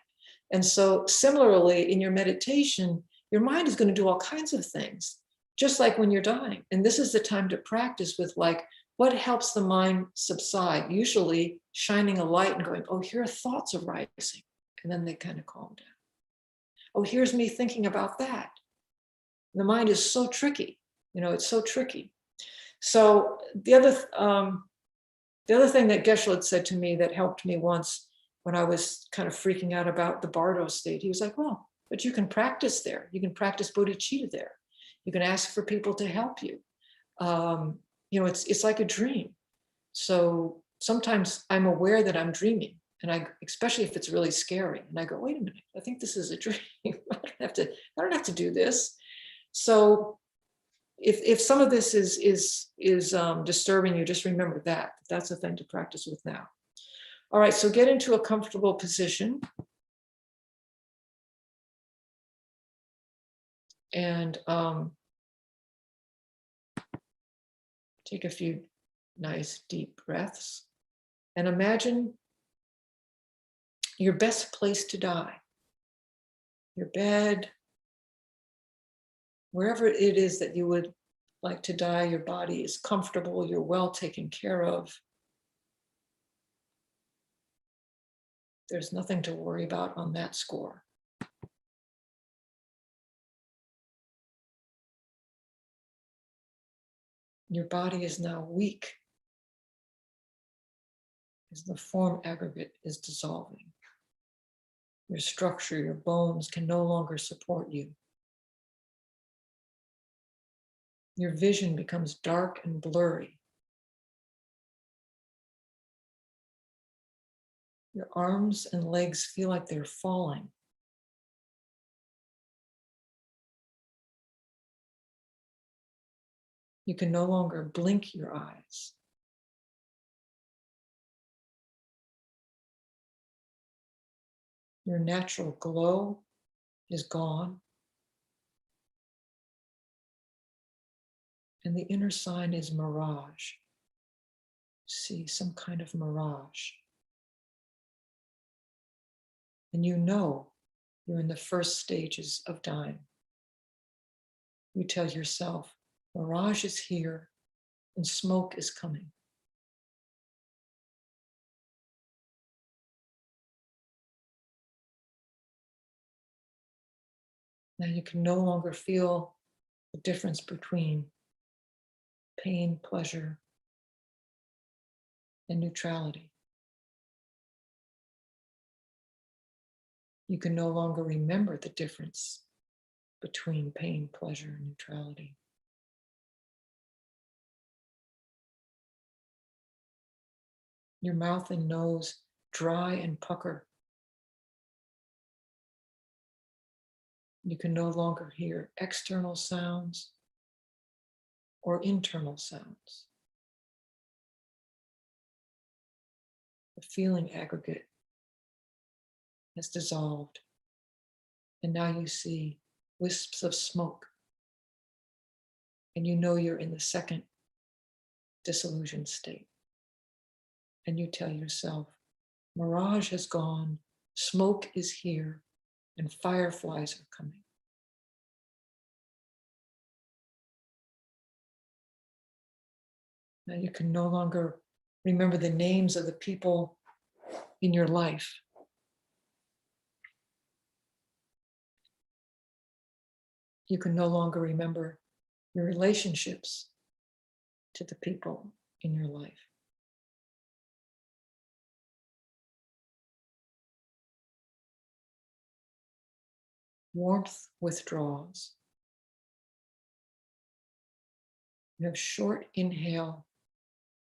Speaker 1: And so similarly, in your meditation, your mind is going to do all kinds of things, just like when you're dying. And this is the time to practice with, like, what helps the mind subside? Usually shining a light and going, oh, here are thoughts arising. And then they kind of calm down. Oh, here's me thinking about that. The mind is so tricky. It's so tricky. So the other thing that Geshe had said to me that helped me once when I was kind of freaking out about the bardo state, he was like, well, but you can practice there. You can practice bodhicitta there. You can ask for people to help you. It's like a dream. So sometimes I'm aware that I'm dreaming, and especially if it's really scary, and I go, wait a minute, I think this is a dream. I don't have to do this. So if some of this is disturbing you, just remember that that's a thing to practice with now. All right, so get into a comfortable position. And take a few nice deep breaths. And imagine your best place to die. Your bed, wherever it is that you would like to die, your body is comfortable, you're well taken care of. There's nothing to worry about on that score. Your body is now weak as the form aggregate is dissolving. Your structure, your bones can no longer support you. Your vision becomes dark and blurry. Your arms and legs feel like they're falling. You can no longer blink your eyes. Your natural glow is gone. And the inner sign is mirage. See some kind of mirage. And you know you're in the first stages of dying. You tell yourself, mirage is here and smoke is coming. Now you can no longer feel the difference between pain, pleasure, and neutrality. You can no longer remember the difference between pain, pleasure, and neutrality. Your mouth and nose dry and pucker. You can no longer hear external sounds or internal sounds. The feeling aggregate has dissolved, and now you see wisps of smoke, and you know you're in the second disillusioned state. And you tell yourself, mirage has gone, smoke is here, and fireflies are coming. Now you can no longer remember the names of the people in your life. You can no longer remember your relationships to the people in your life. Warmth withdraws. You have short inhale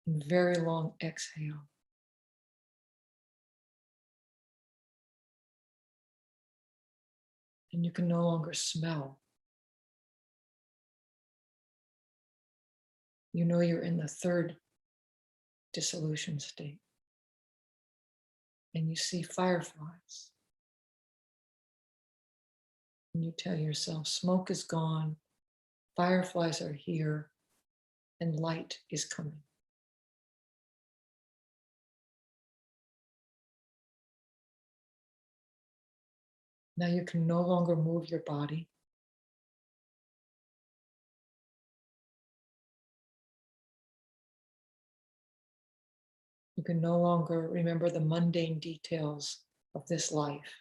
Speaker 1: and very long exhale. And you can no longer smell. You know you're in the third dissolution state. And you see fireflies. And you tell yourself, smoke is gone, fireflies are here, and light is coming. Now you can no longer move your body. You can no longer remember the mundane details of this life.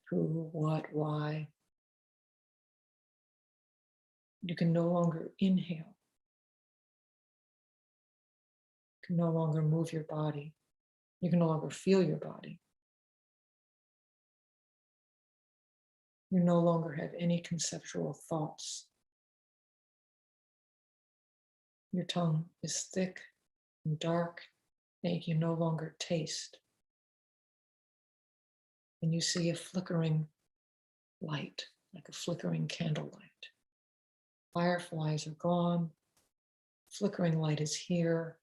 Speaker 1: Who, what, why. You can no longer inhale. You can no longer move your body. You can no longer feel your body. You no longer have any conceptual thoughts. Your tongue is thick and dark, and you no longer taste. And you see a flickering light, like a flickering candlelight. Fireflies are gone. Flickering light is here.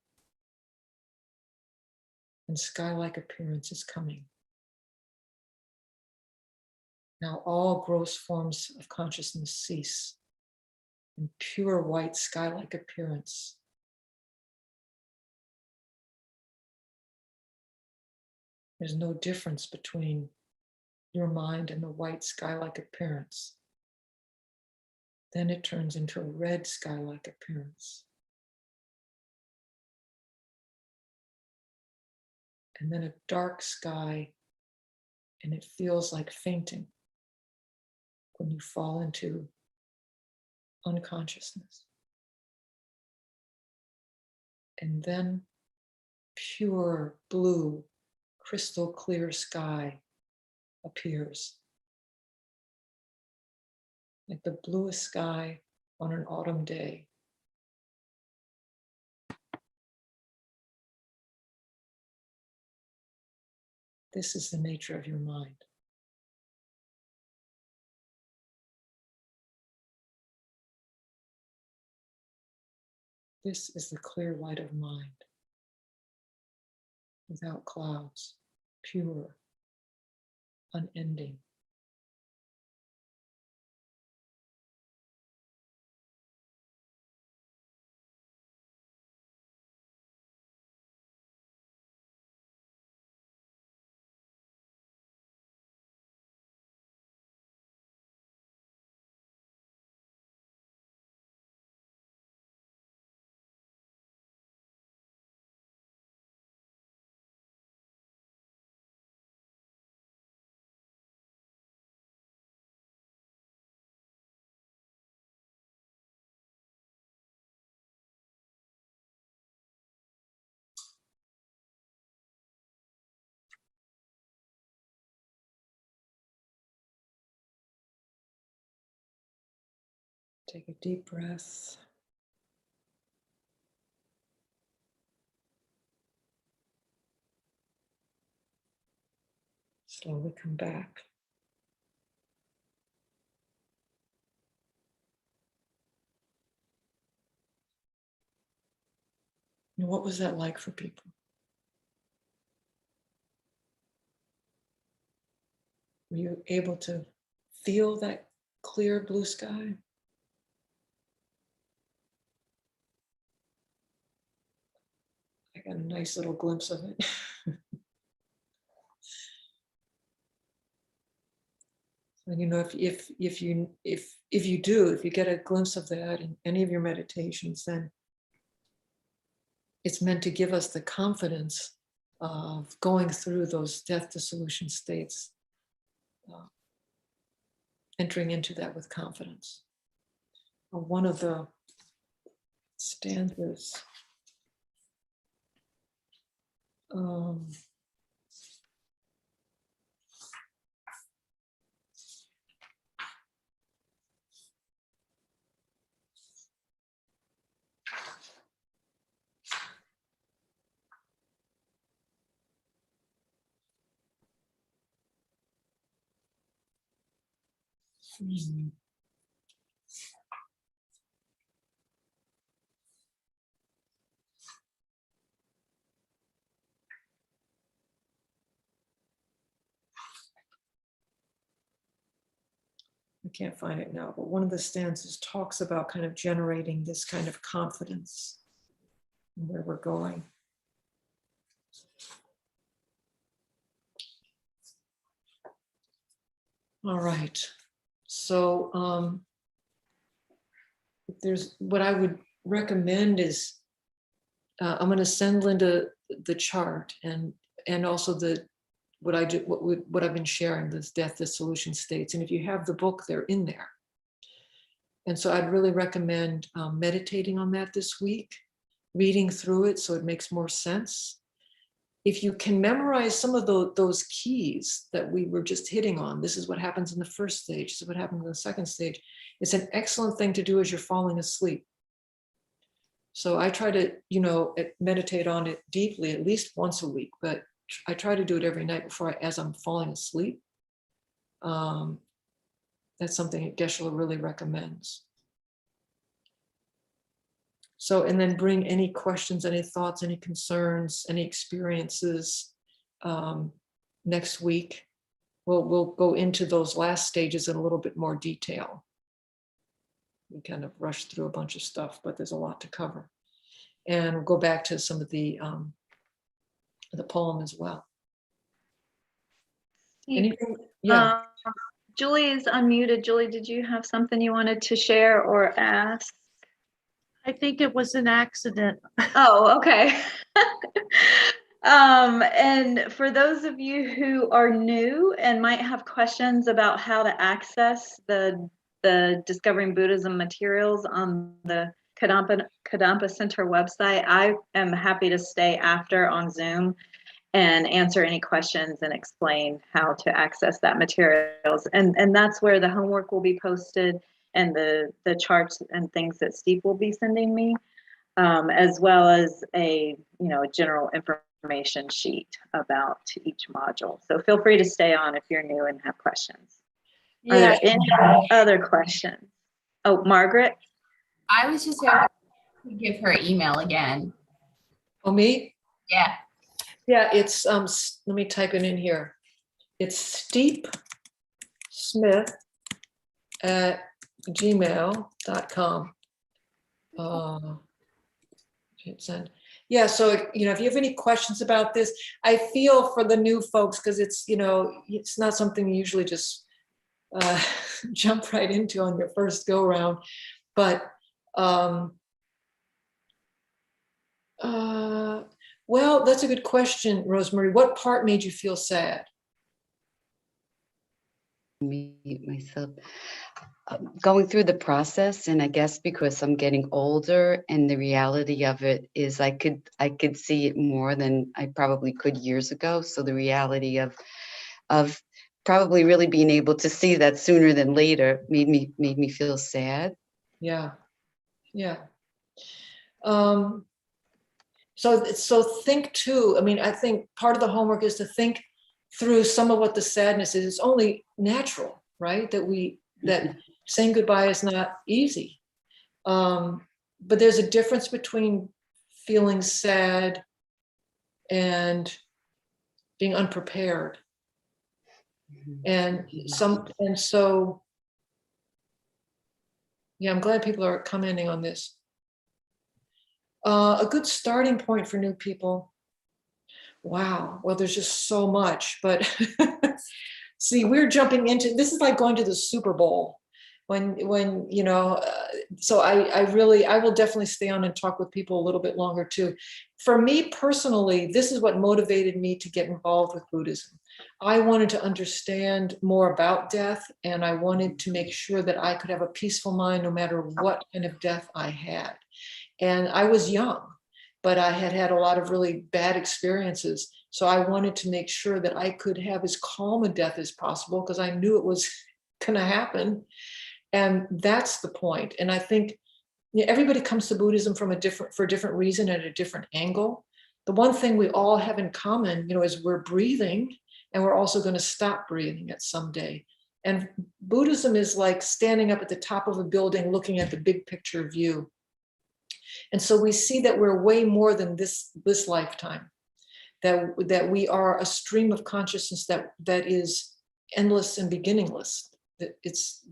Speaker 1: and sky-like appearance is coming. Now all gross forms of consciousness cease, and pure white sky-like appearance. There's no difference between your mind and the white sky-like appearance. Then it turns into a red sky-like appearance. And then a dark sky, and it feels like fainting when you fall into unconsciousness. And then pure blue, crystal clear sky appears. Like the bluest sky on an autumn day. This is the nature of your mind. This is the clear light of mind, without clouds, pure, unending. Take a deep breath. Slowly come back. And what was that like for people? Were you able to feel that clear blue sky? I got a nice little glimpse of it. And you know, if you get a glimpse of that in any of your meditations, then it's meant to give us the confidence of going through those death dissolution states, entering into that with confidence. One of the stanzas, I can't find it now, but one of the stanzas talks about kind of generating this kind of confidence in where we're going. All right. So there's what I would recommend is I'm going to send Linda the chart and also what I've been sharing, this death dissolution states. And if you have the book, they're in there. And so I'd really recommend meditating on that this week, reading through it so it makes more sense. If you can memorize some of those keys that we were just hitting on, this is what happens in the first stage, this is what happens in the second stage, it's an excellent thing to do as you're falling asleep. So I try to, meditate on it deeply at least once a week, but I try to do it every night as I'm falling asleep. That's something Geshe-la really recommends. So, and then bring any questions, any thoughts, any concerns, any experiences next week. We'll go into those last stages in a little bit more detail. We kind of rushed through a bunch of stuff, but there's a lot to cover. And we'll go back to some of the poem as well. Anything? Yeah.
Speaker 2: Julie is unmuted. Julie, did you have something you wanted to share or ask?
Speaker 4: I think it was an accident.
Speaker 2: Oh, okay. And for those of you who are new and might have questions about how to access the Discovering Buddhism materials on the Kadampa Center website, I am happy to stay after on Zoom and answer any questions and explain how to access that materials. And that's where the homework will be posted and the charts and things that Steve will be sending me, as well as a general information sheet about each module. So feel free to stay on if you're new and have questions. Are there any other questions? Oh, Margaret?
Speaker 5: I was just hoping to give her email again.
Speaker 1: Oh, me?
Speaker 5: Yeah.
Speaker 1: Yeah, it's, let me type it in here. It's steepsmith@gmail.com. Hit send. Yeah, so, if you have any questions about this, I feel for the new folks, because it's, it's not something you usually just jump right into on your first go round. But, well, that's a good question, Rosemary. What part made you feel sad?
Speaker 3: Mute myself. Going through the process, and I guess because I'm getting older, and the reality of it is I could see it more than I probably could years ago. So the reality of probably really being able to see that sooner than later made me feel sad.
Speaker 1: Yeah. So think too. I mean, I think part of the homework is to think through some of what the sadness is. It's only natural, right? That saying goodbye is not easy. But there's a difference between feeling sad and being unprepared. And so, yeah, I'm glad people are commenting on this. A good starting point for new people. Wow, well, there's just so much, but see, we're jumping into, this is like going to the Super Bowl when so I will definitely stay on and talk with people a little bit longer too. For me personally, this is what motivated me to get involved with Buddhism. I wanted to understand more about death, and I wanted to make sure that I could have a peaceful mind no matter what kind of death I had. And I was young, but I had had a lot of really bad experiences. So I wanted to make sure that I could have as calm a death as possible, because I knew it was going to happen. And that's the point. And I think everybody comes to Buddhism for a different reason and a different angle. The one thing we all have in common, is we're breathing, and we're also going to stop breathing at some day. And Buddhism is like standing up at the top of a building, looking at the big picture view. And so we see that we're way more than this lifetime, that we are a stream of consciousness that is endless and beginningless. That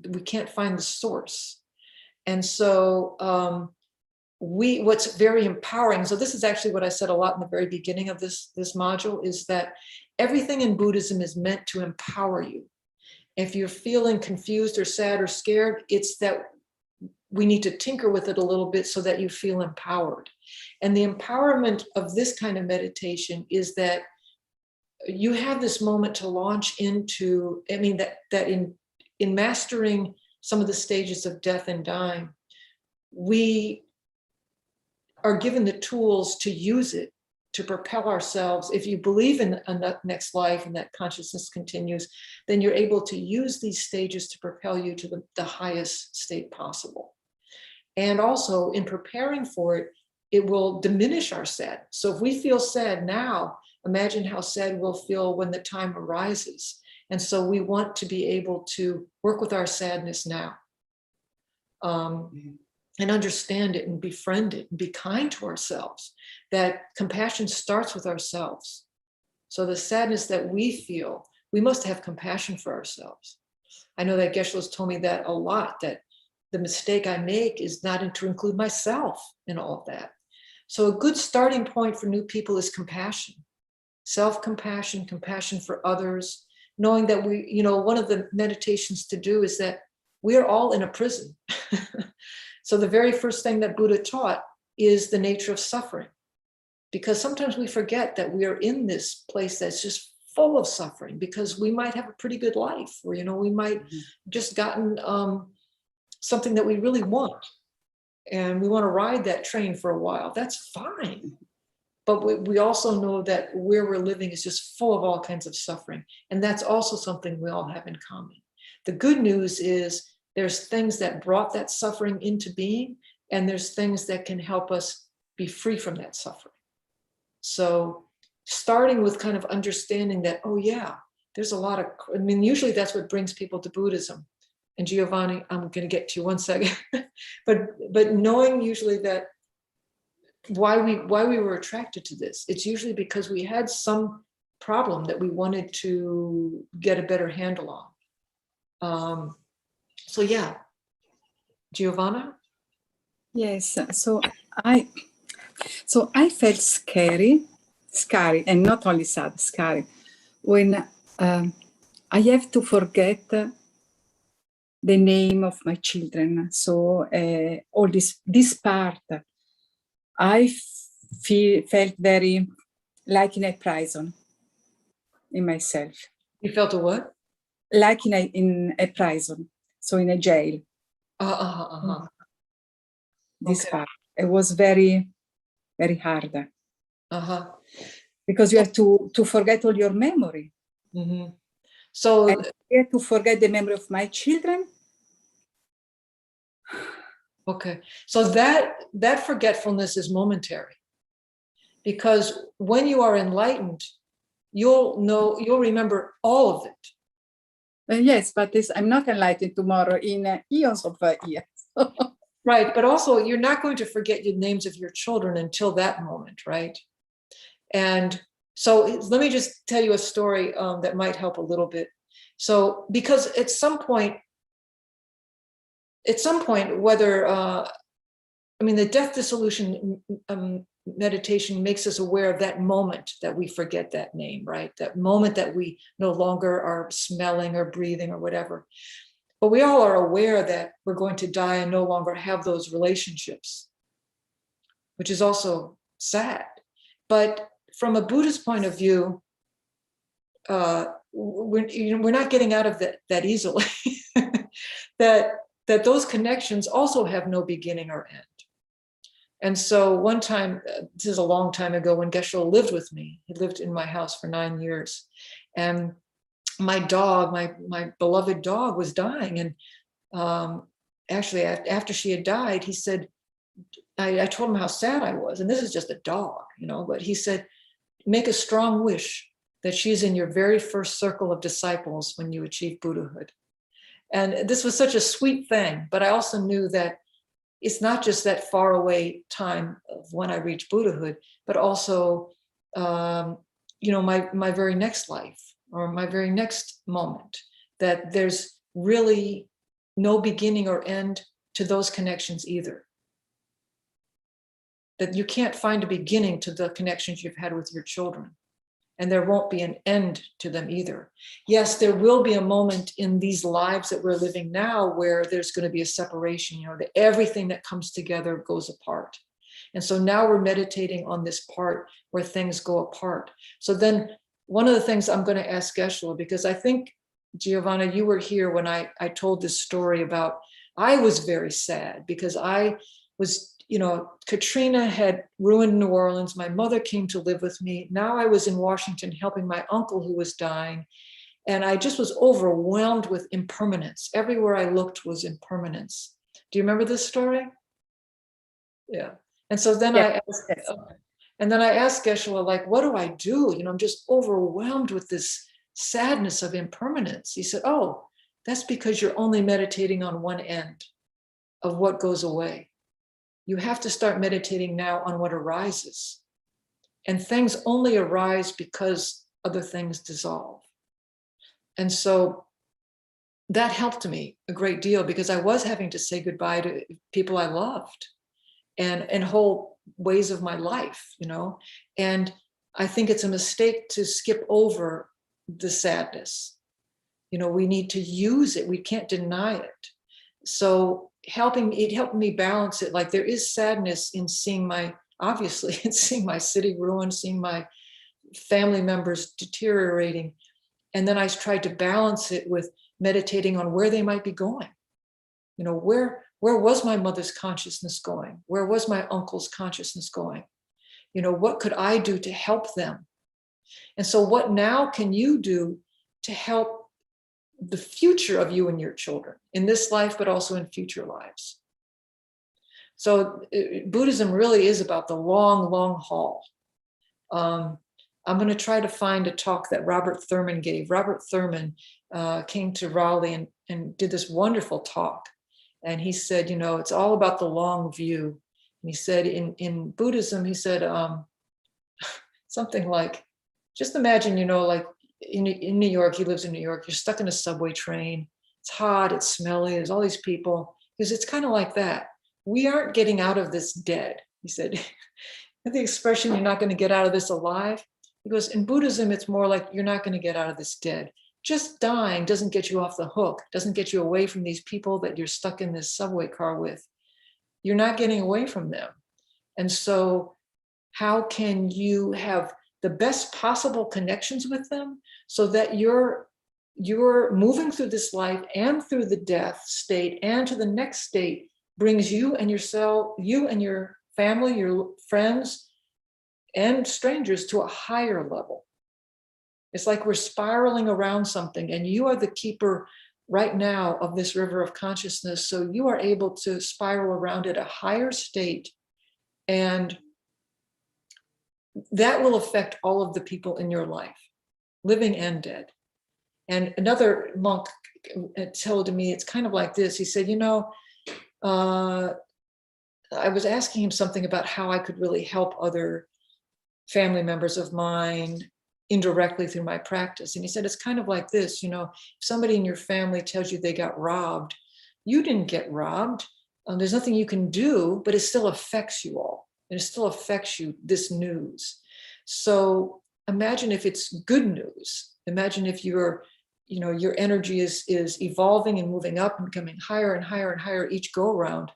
Speaker 1: we can't find the source. And so what's very empowering, so this is actually what I said a lot in the very beginning of this module, is that everything in Buddhism is meant to empower you. If you're feeling confused or sad or scared, it's that we need to tinker with it a little bit so that you feel empowered. And the empowerment of this kind of meditation is that you have this moment to launch into, that in mastering some of the stages of death and dying, we are given the tools to use it to propel ourselves. If you believe in a next life and that consciousness continues, then you're able to use these stages to propel you to the highest state possible. And also in preparing for it, it will diminish our sadness. So if we feel sad now, imagine how sad we'll feel when the time arises. And so we want to be able to work with our sadness now. And and understand it and befriend it and be kind to ourselves, that compassion starts with ourselves. So the sadness that we feel, we must have compassion for ourselves. I know that Geshe-la's told me that a lot, that the mistake I make is not to include myself in all of that. So a good starting point for new people is compassion, self-compassion, compassion for others, knowing that we, you know, one of the meditations to do is that we are all in a prison. So the very first thing that Buddha taught is the nature of suffering, because sometimes we forget that we are in this place that's just full of suffering, because we might have a pretty good life, or, you know, we might just gotten something that we really want, and we want to ride that train for a while. That's fine. But we also know that where we're living is just full of all kinds of suffering. And that's also something we all have in common. The good news is there's things that brought that suffering into being, and there's things that can help us be free from that suffering. So starting with kind of understanding that, oh yeah, there's a lot of, I mean, usually that's what brings people to Buddhism. And Giovanni, I'm going to get to you one second, but knowing usually that why we were attracted to this, it's usually because we had some problem that we wanted to get a better handle on. So yeah, Giovanna?
Speaker 6: Yes, I felt scary, and not only sad, scary, when I have to forget the name of my children. So all this part, I felt very like in a prison in myself.
Speaker 1: You felt a what?
Speaker 6: Like in a prison, so in a jail. This
Speaker 1: Okay.
Speaker 6: part, it was very, very hard. Because you have to forget all your memory.
Speaker 1: Mm-hmm. So
Speaker 6: and I have to forget the memory of my children.
Speaker 1: okay, so that forgetfulness is momentary, because when you are enlightened, you'll remember all of it.
Speaker 6: Yes, but I'm not enlightened tomorrow in eons of years.
Speaker 1: Right, but also you're not going to forget the names of your children until that moment, right? And so let me just tell you a story that might help a little bit. So because at some point, whether, I mean, the death dissolution meditation makes us aware of that moment that we forget that name, right? That moment that we no longer are smelling or breathing or whatever. But we all are aware that we're going to die and no longer have those relationships, which is also sad. But from a Buddhist point of view, we're not getting out of that easily. that those connections also have no beginning or end. And so one time, this is a long time ago, when Geshe-la lived with me, he lived in my house for 9 years, and my dog, my beloved dog, was dying. And actually, after she had died, he said, I told him how sad I was, and this is just a dog, you know, but he said, make a strong wish that she's in your very first circle of disciples when you achieve Buddhahood. And this was such a sweet thing, but I also knew that it's not just that far away time of when I reach Buddhahood, but also, you know, my very next life or my very next moment, that there's really no beginning or end to those connections either. That you can't find a beginning to the connections you've had with your children, and there won't be an end to them either. Yes, there will be a moment in these lives that we're living now where there's going to be a separation, you know, that everything that comes together goes apart. And so now we're meditating on this part where things go apart. So then one of the things I'm going to ask Geshe-la, because I think, Giovanna, you were here when I told this story about, I was very sad because I was, you know, Katrina had ruined New Orleans. My mother came to live with me. Now I was in Washington helping my uncle who was dying. And I just was overwhelmed with impermanence. Everywhere I looked was impermanence. Do you remember this story? Yeah. And so then I asked Geshe-la, like, what do I do? You know, I'm just overwhelmed with this sadness of impermanence. He said, oh, that's because you're only meditating on one end of what goes away. you have to start meditating now on what arises. And things only arise because other things dissolve. And so that helped me a great deal, because I was having to say goodbye to people I loved and whole ways of my life, you know. And I think it's a mistake to skip over the sadness. You know, we need to use it. We can't deny it. So it helped me balance it. Like, there is sadness in seeing obviously, in seeing my city ruined, seeing my family members deteriorating. And then I tried to balance it with meditating on where they might be going. You know, where was my mother's consciousness going? Where was my uncle's consciousness going? You know, what could I do to help them? And so what now can you do to help the future of you and your children in this life, but also in future lives? So Buddhism really is about the long, long haul. I'm going to try to find a talk that Robert Thurman gave. Robert Thurman came to Raleigh and did this wonderful talk. And he said, you know, it's all about the long view. And he said in Buddhism, he said something like, just imagine, you know, like in New York, he lives in New York, you're stuck in a subway train. It's hot, it's smelly, there's all these people. Because it's kind of like that. We aren't getting out of this dead. He said, the expression, you're not going to get out of this alive. He goes, in Buddhism, it's more like you're not going to get out of this dead. Just dying doesn't get you off the hook, doesn't get you away from these people that you're stuck in this subway car with. You're not getting away from them. And so how can you have the best possible connections with them so that you're moving through this life and through the death state and to the next state brings you and yourself, you and your family, your friends, and strangers to a higher level. It's like we're spiraling around something, and you are the keeper right now of this river of consciousness. So you are able to spiral around at a higher state, and that will affect all of the people in your life, living and dead. And another monk told me, it's kind of like this. He said, you know, I was asking him something about how I could really help other family members of mine indirectly through my practice. And he said, it's kind of like this, you know, if somebody in your family tells you they got robbed, you didn't get robbed. There's nothing you can do, but it still affects you all. And it still affects you, this news. So imagine if it's good news. Imagine if your energy is evolving and moving up and becoming higher and higher and higher each go around.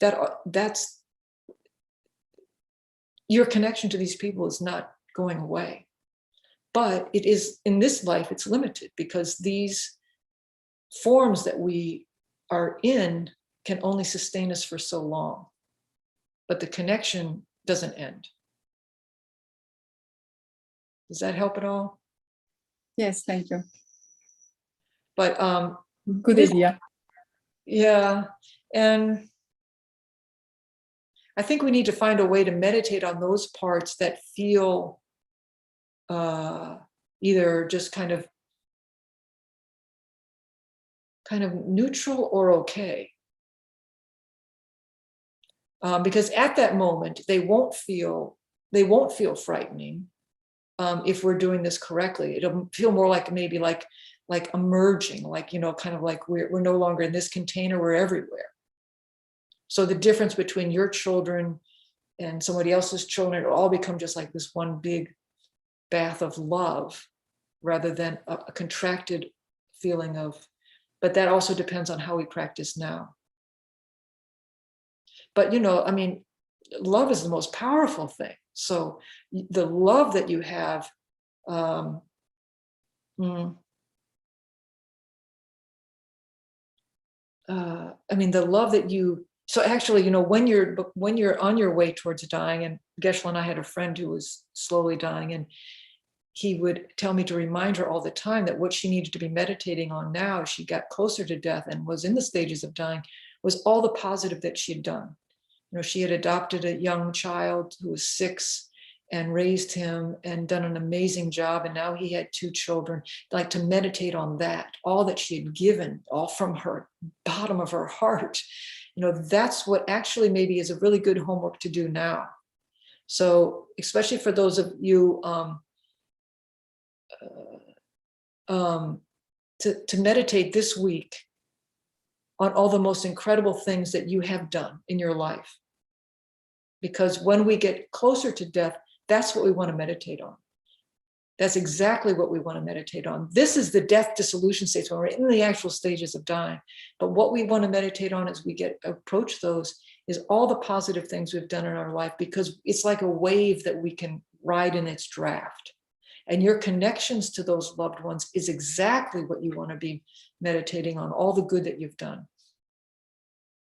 Speaker 1: That's your connection to these people is not going away. But it is, in this life, it's limited because these forms that we are in can only sustain us for so long. But the connection doesn't end. Does that help at all?
Speaker 6: Yes, thank you.
Speaker 1: But
Speaker 6: Good idea.
Speaker 1: yeah, and I think we need to find a way to meditate on those parts that feel either just kind of neutral or okay. Because at that moment, they won't feel frightening if we're doing this correctly. It'll feel more like maybe like emerging, like, you know, kind of like we're no longer in this container, we're everywhere. So the difference between your children and somebody else's children, it'll all become just like this one big bath of love rather than a contracted feeling of, but that also depends on how we practice now. But, you know, I mean, love is the most powerful thing. So the love that you have, I mean, the love that you, so actually, you know, when you're on your way towards dying, and Geshe and I had a friend who was slowly dying, and he would tell me to remind her all the time that what she needed to be meditating on now as she got closer to death and was in the stages of dying was all the positive that she had done. You know, she had adopted a young child who was 6 and raised him and done an amazing job. And now he had 2 children. Like, to meditate on that, all that she had given, all from her bottom of her heart, that's what actually maybe is a really good homework to do now. So especially for those of you to meditate this week on all the most incredible things that you have done in your life. Because when we get closer to death, that's what we want to meditate on. That's exactly what we want to meditate on. This is the death dissolution stage when we're in the actual stages of dying. But what we want to meditate on as we approach those is all the positive things we've done in our life, because it's like a wave that we can ride in its draft. And your connections to those loved ones is exactly what you want to be meditating on, all the good that you've done.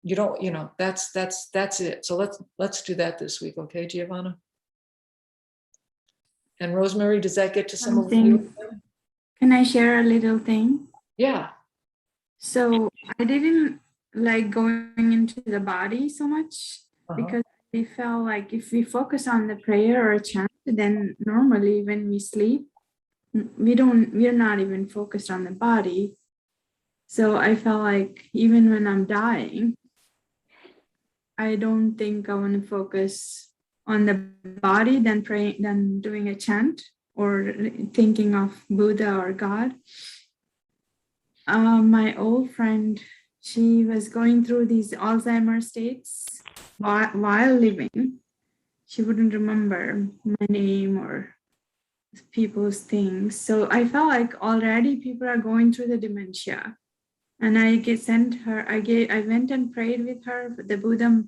Speaker 1: You don't, that's it. So let's do that this week, okay, Giovanna? And Rosemary, does that get to some of you?
Speaker 7: Can I share a little thing?
Speaker 1: Yeah.
Speaker 7: So I didn't like going into the body so much because we felt like if we focus on the prayer or chant, then normally when we sleep, we're not even focused on the body. So I felt like even when I'm dying, I don't think I want to focus on the body than praying, than doing a chant or thinking of Buddha or God. My old friend, she was going through these Alzheimer's states while living. She wouldn't remember my name or people's things. So I felt like already people are going through the dementia. And I went and prayed with her the Buddha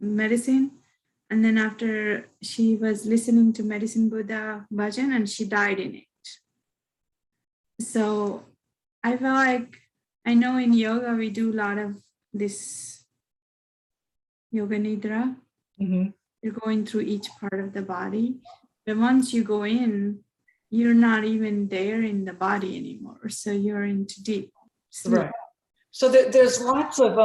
Speaker 7: medicine. And then after, she was listening to Medicine Buddha bhajan and she died in it. So I felt like, I know in yoga we do a lot of this yoga nidra. You're going through each part of the body. But once you go in, you're not even there in the body anymore. So you're into deep sleep.
Speaker 1: Right. So there's lots of,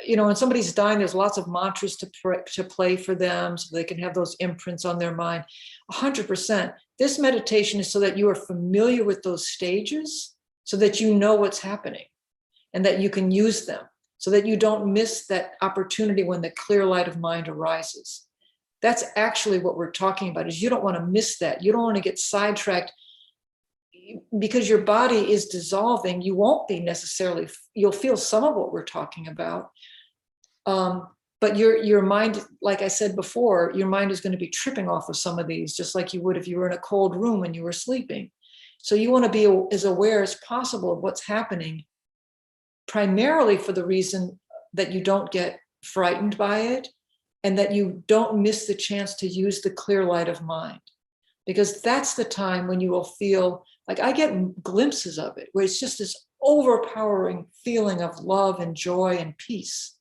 Speaker 1: when somebody's dying, there's lots of mantras to play for them so they can have those imprints on their mind. 100%. This meditation is so that you are familiar with those stages, so that you know what's happening and that you can use them, so that you don't miss that opportunity when the clear light of mind arises. That's actually what we're talking about, is you don't want to miss that. You don't want to get sidetracked because your body is dissolving. You won't be necessarily, you'll feel some of what we're talking about. But your mind, like I said before, your mind is going to be tripping off of some of these, just like you would if you were in a cold room when you were sleeping. So you want to be as aware as possible of what's happening, primarily for the reason that you don't get frightened by it and that you don't miss the chance to use the clear light of mind. Because that's the time when you will feel like, I get glimpses of it, where it's just this overpowering feeling of love and joy and peace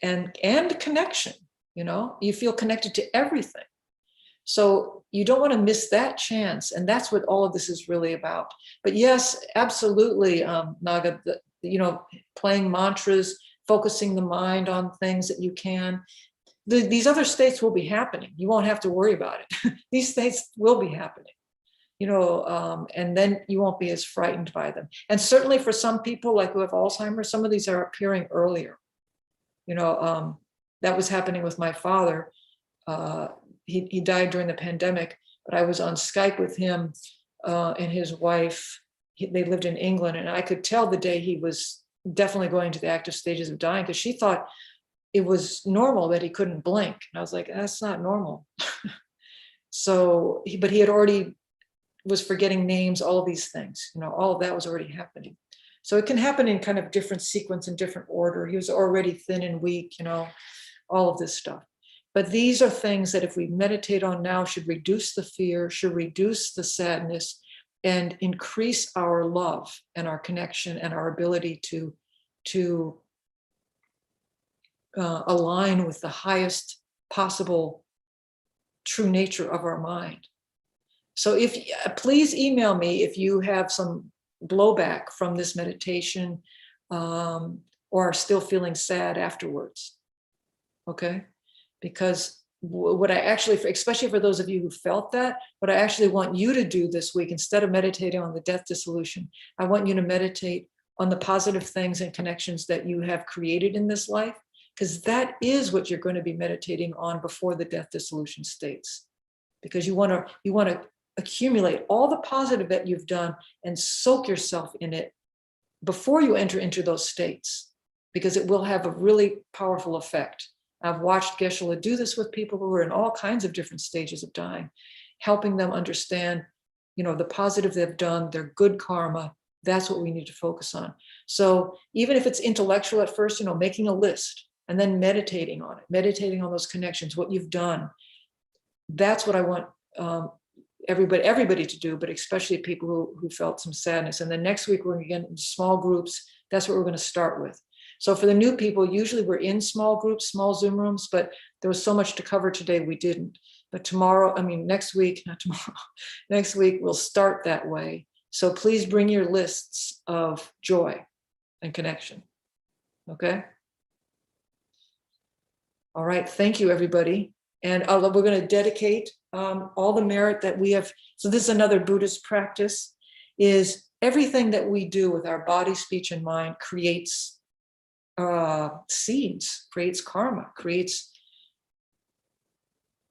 Speaker 1: and connection. You feel connected to everything. So you don't want to miss that chance. And that's what all of this is really about. But yes, absolutely, Naga, playing mantras, focusing the mind on things that you can. These other states will be happening. You won't have to worry about it. These states will be happening, and then you won't be as frightened by them. And certainly for some people like who have Alzheimer's, some of these are appearing earlier. That was happening with my father. He died during the pandemic, but I was on Skype with him and his wife. They lived in England, and I could tell the day he was definitely going to the active stages of dying, because she thought it was normal that he couldn't blink. And I was like, that's not normal. But he had already was forgetting names, all of these things, all of that was already happening. So it can happen in kind of different sequence and different order. He was already thin and weak, all of this stuff. But these are things that if we meditate on now should reduce the fear, should reduce the sadness, and increase our love and our connection and our ability to align with the highest possible true nature of our mind. So please email me if you have some blowback from this meditation or are still feeling sad afterwards. Okay? Because what I actually, especially for those of you who felt that, what I actually want you to do this week, instead of meditating on the death dissolution, I want you to meditate on the positive things and connections that you have created in this life, because that is what you're going to be meditating on before the death dissolution states. Because you want to accumulate all the positive that you've done and soak yourself in it before you enter into those states, because it will have a really powerful effect. I've watched Geshe-la do this with people who are in all kinds of different stages of dying, helping them understand, the positive they've done, their good karma. That's what we need to focus on. So even if it's intellectual at first, making a list and then meditating on it, meditating on those connections, what you've done. That's what I want everybody to do, but especially people who felt some sadness. And then next week, we're going to get into small groups. That's what we're going to start with. So for the new people, usually we're in small groups, small Zoom rooms, but there was so much to cover today, we didn't. But next week, not tomorrow, next week, we'll start that way. So please bring your lists of joy and connection. Okay? All right, thank you, everybody. And we're going to dedicate all the merit that we have. So this is another Buddhist practice, is everything that we do with our body, speech, and mind creates seeds, creates karma, creates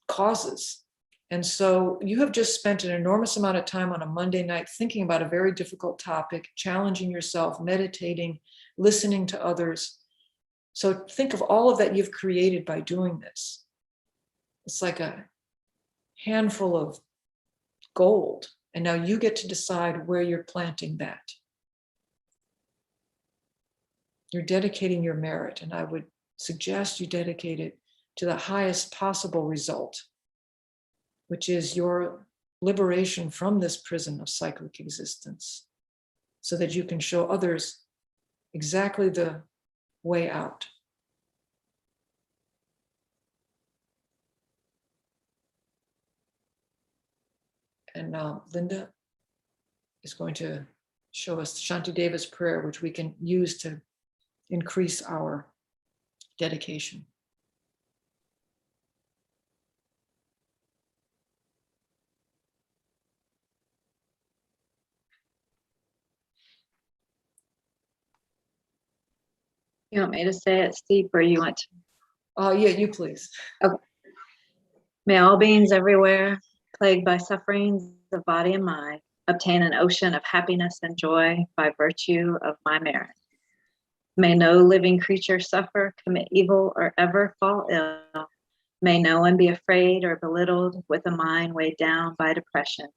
Speaker 1: causes. And so you have just spent an enormous amount of time on a Monday night thinking about a very difficult topic, challenging yourself, meditating, listening to others. So think of all of that you've created by doing this. It's like a handful of gold. And now you get to decide where you're planting that. You're dedicating your merit, and I would suggest you dedicate it to the highest possible result, which is your liberation from this prison of cyclic existence, so that you can show others exactly the way out. And Linda is going to show us Shantideva's prayer, which we can use to increase our dedication.
Speaker 2: You want me to say it, Steve, or you want to?
Speaker 1: Yeah, you please.
Speaker 2: May all beings everywhere, plagued by sufferings of body and mind, obtain an ocean of happiness and joy by virtue of my merit. May no living creature suffer, commit evil, or ever fall ill. May no one be afraid or belittled with a mind weighed down by depression.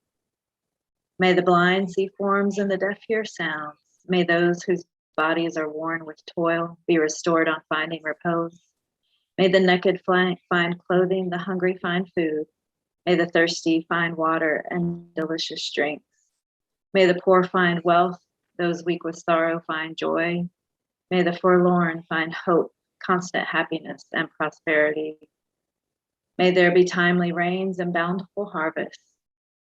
Speaker 2: May the blind see forms and the deaf hear sounds. May those whose bodies are worn with toil be restored on finding repose. May the naked find clothing, the hungry find food. May the thirsty find water and delicious drinks. May the poor find wealth, those weak with sorrow find joy. May the forlorn find hope, constant happiness, and prosperity. May there be timely rains and bountiful harvests.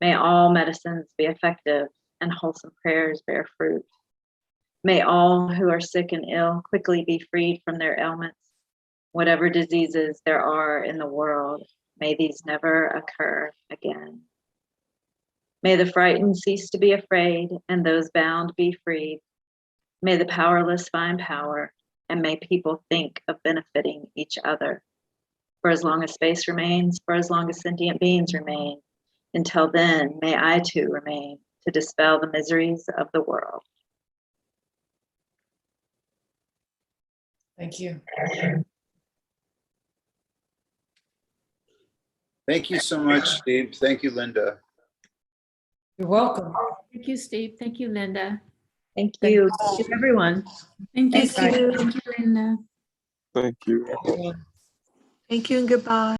Speaker 2: May all medicines be effective and wholesome prayers bear fruit. May all who are sick and ill quickly be freed from their ailments. Whatever diseases there are in the world, may these never occur again. May the frightened cease to be afraid and those bound be freed. May the powerless find power, and may people think of benefiting each other. For as long as space remains, for as long as sentient beings remain, until then, may I too remain to dispel the miseries of the world.
Speaker 1: Thank you.
Speaker 8: Thank you so much, Steve. Thank you, Linda.
Speaker 1: You're welcome.
Speaker 9: Thank you, Steve. Thank you, Linda.
Speaker 2: Thank you. Thank you, everyone.
Speaker 7: Thank you,
Speaker 2: Thanks, guys.
Speaker 7: Steve. Thank you, Linda.
Speaker 10: Thank you.
Speaker 1: Everyone.
Speaker 4: Thank you and goodbye.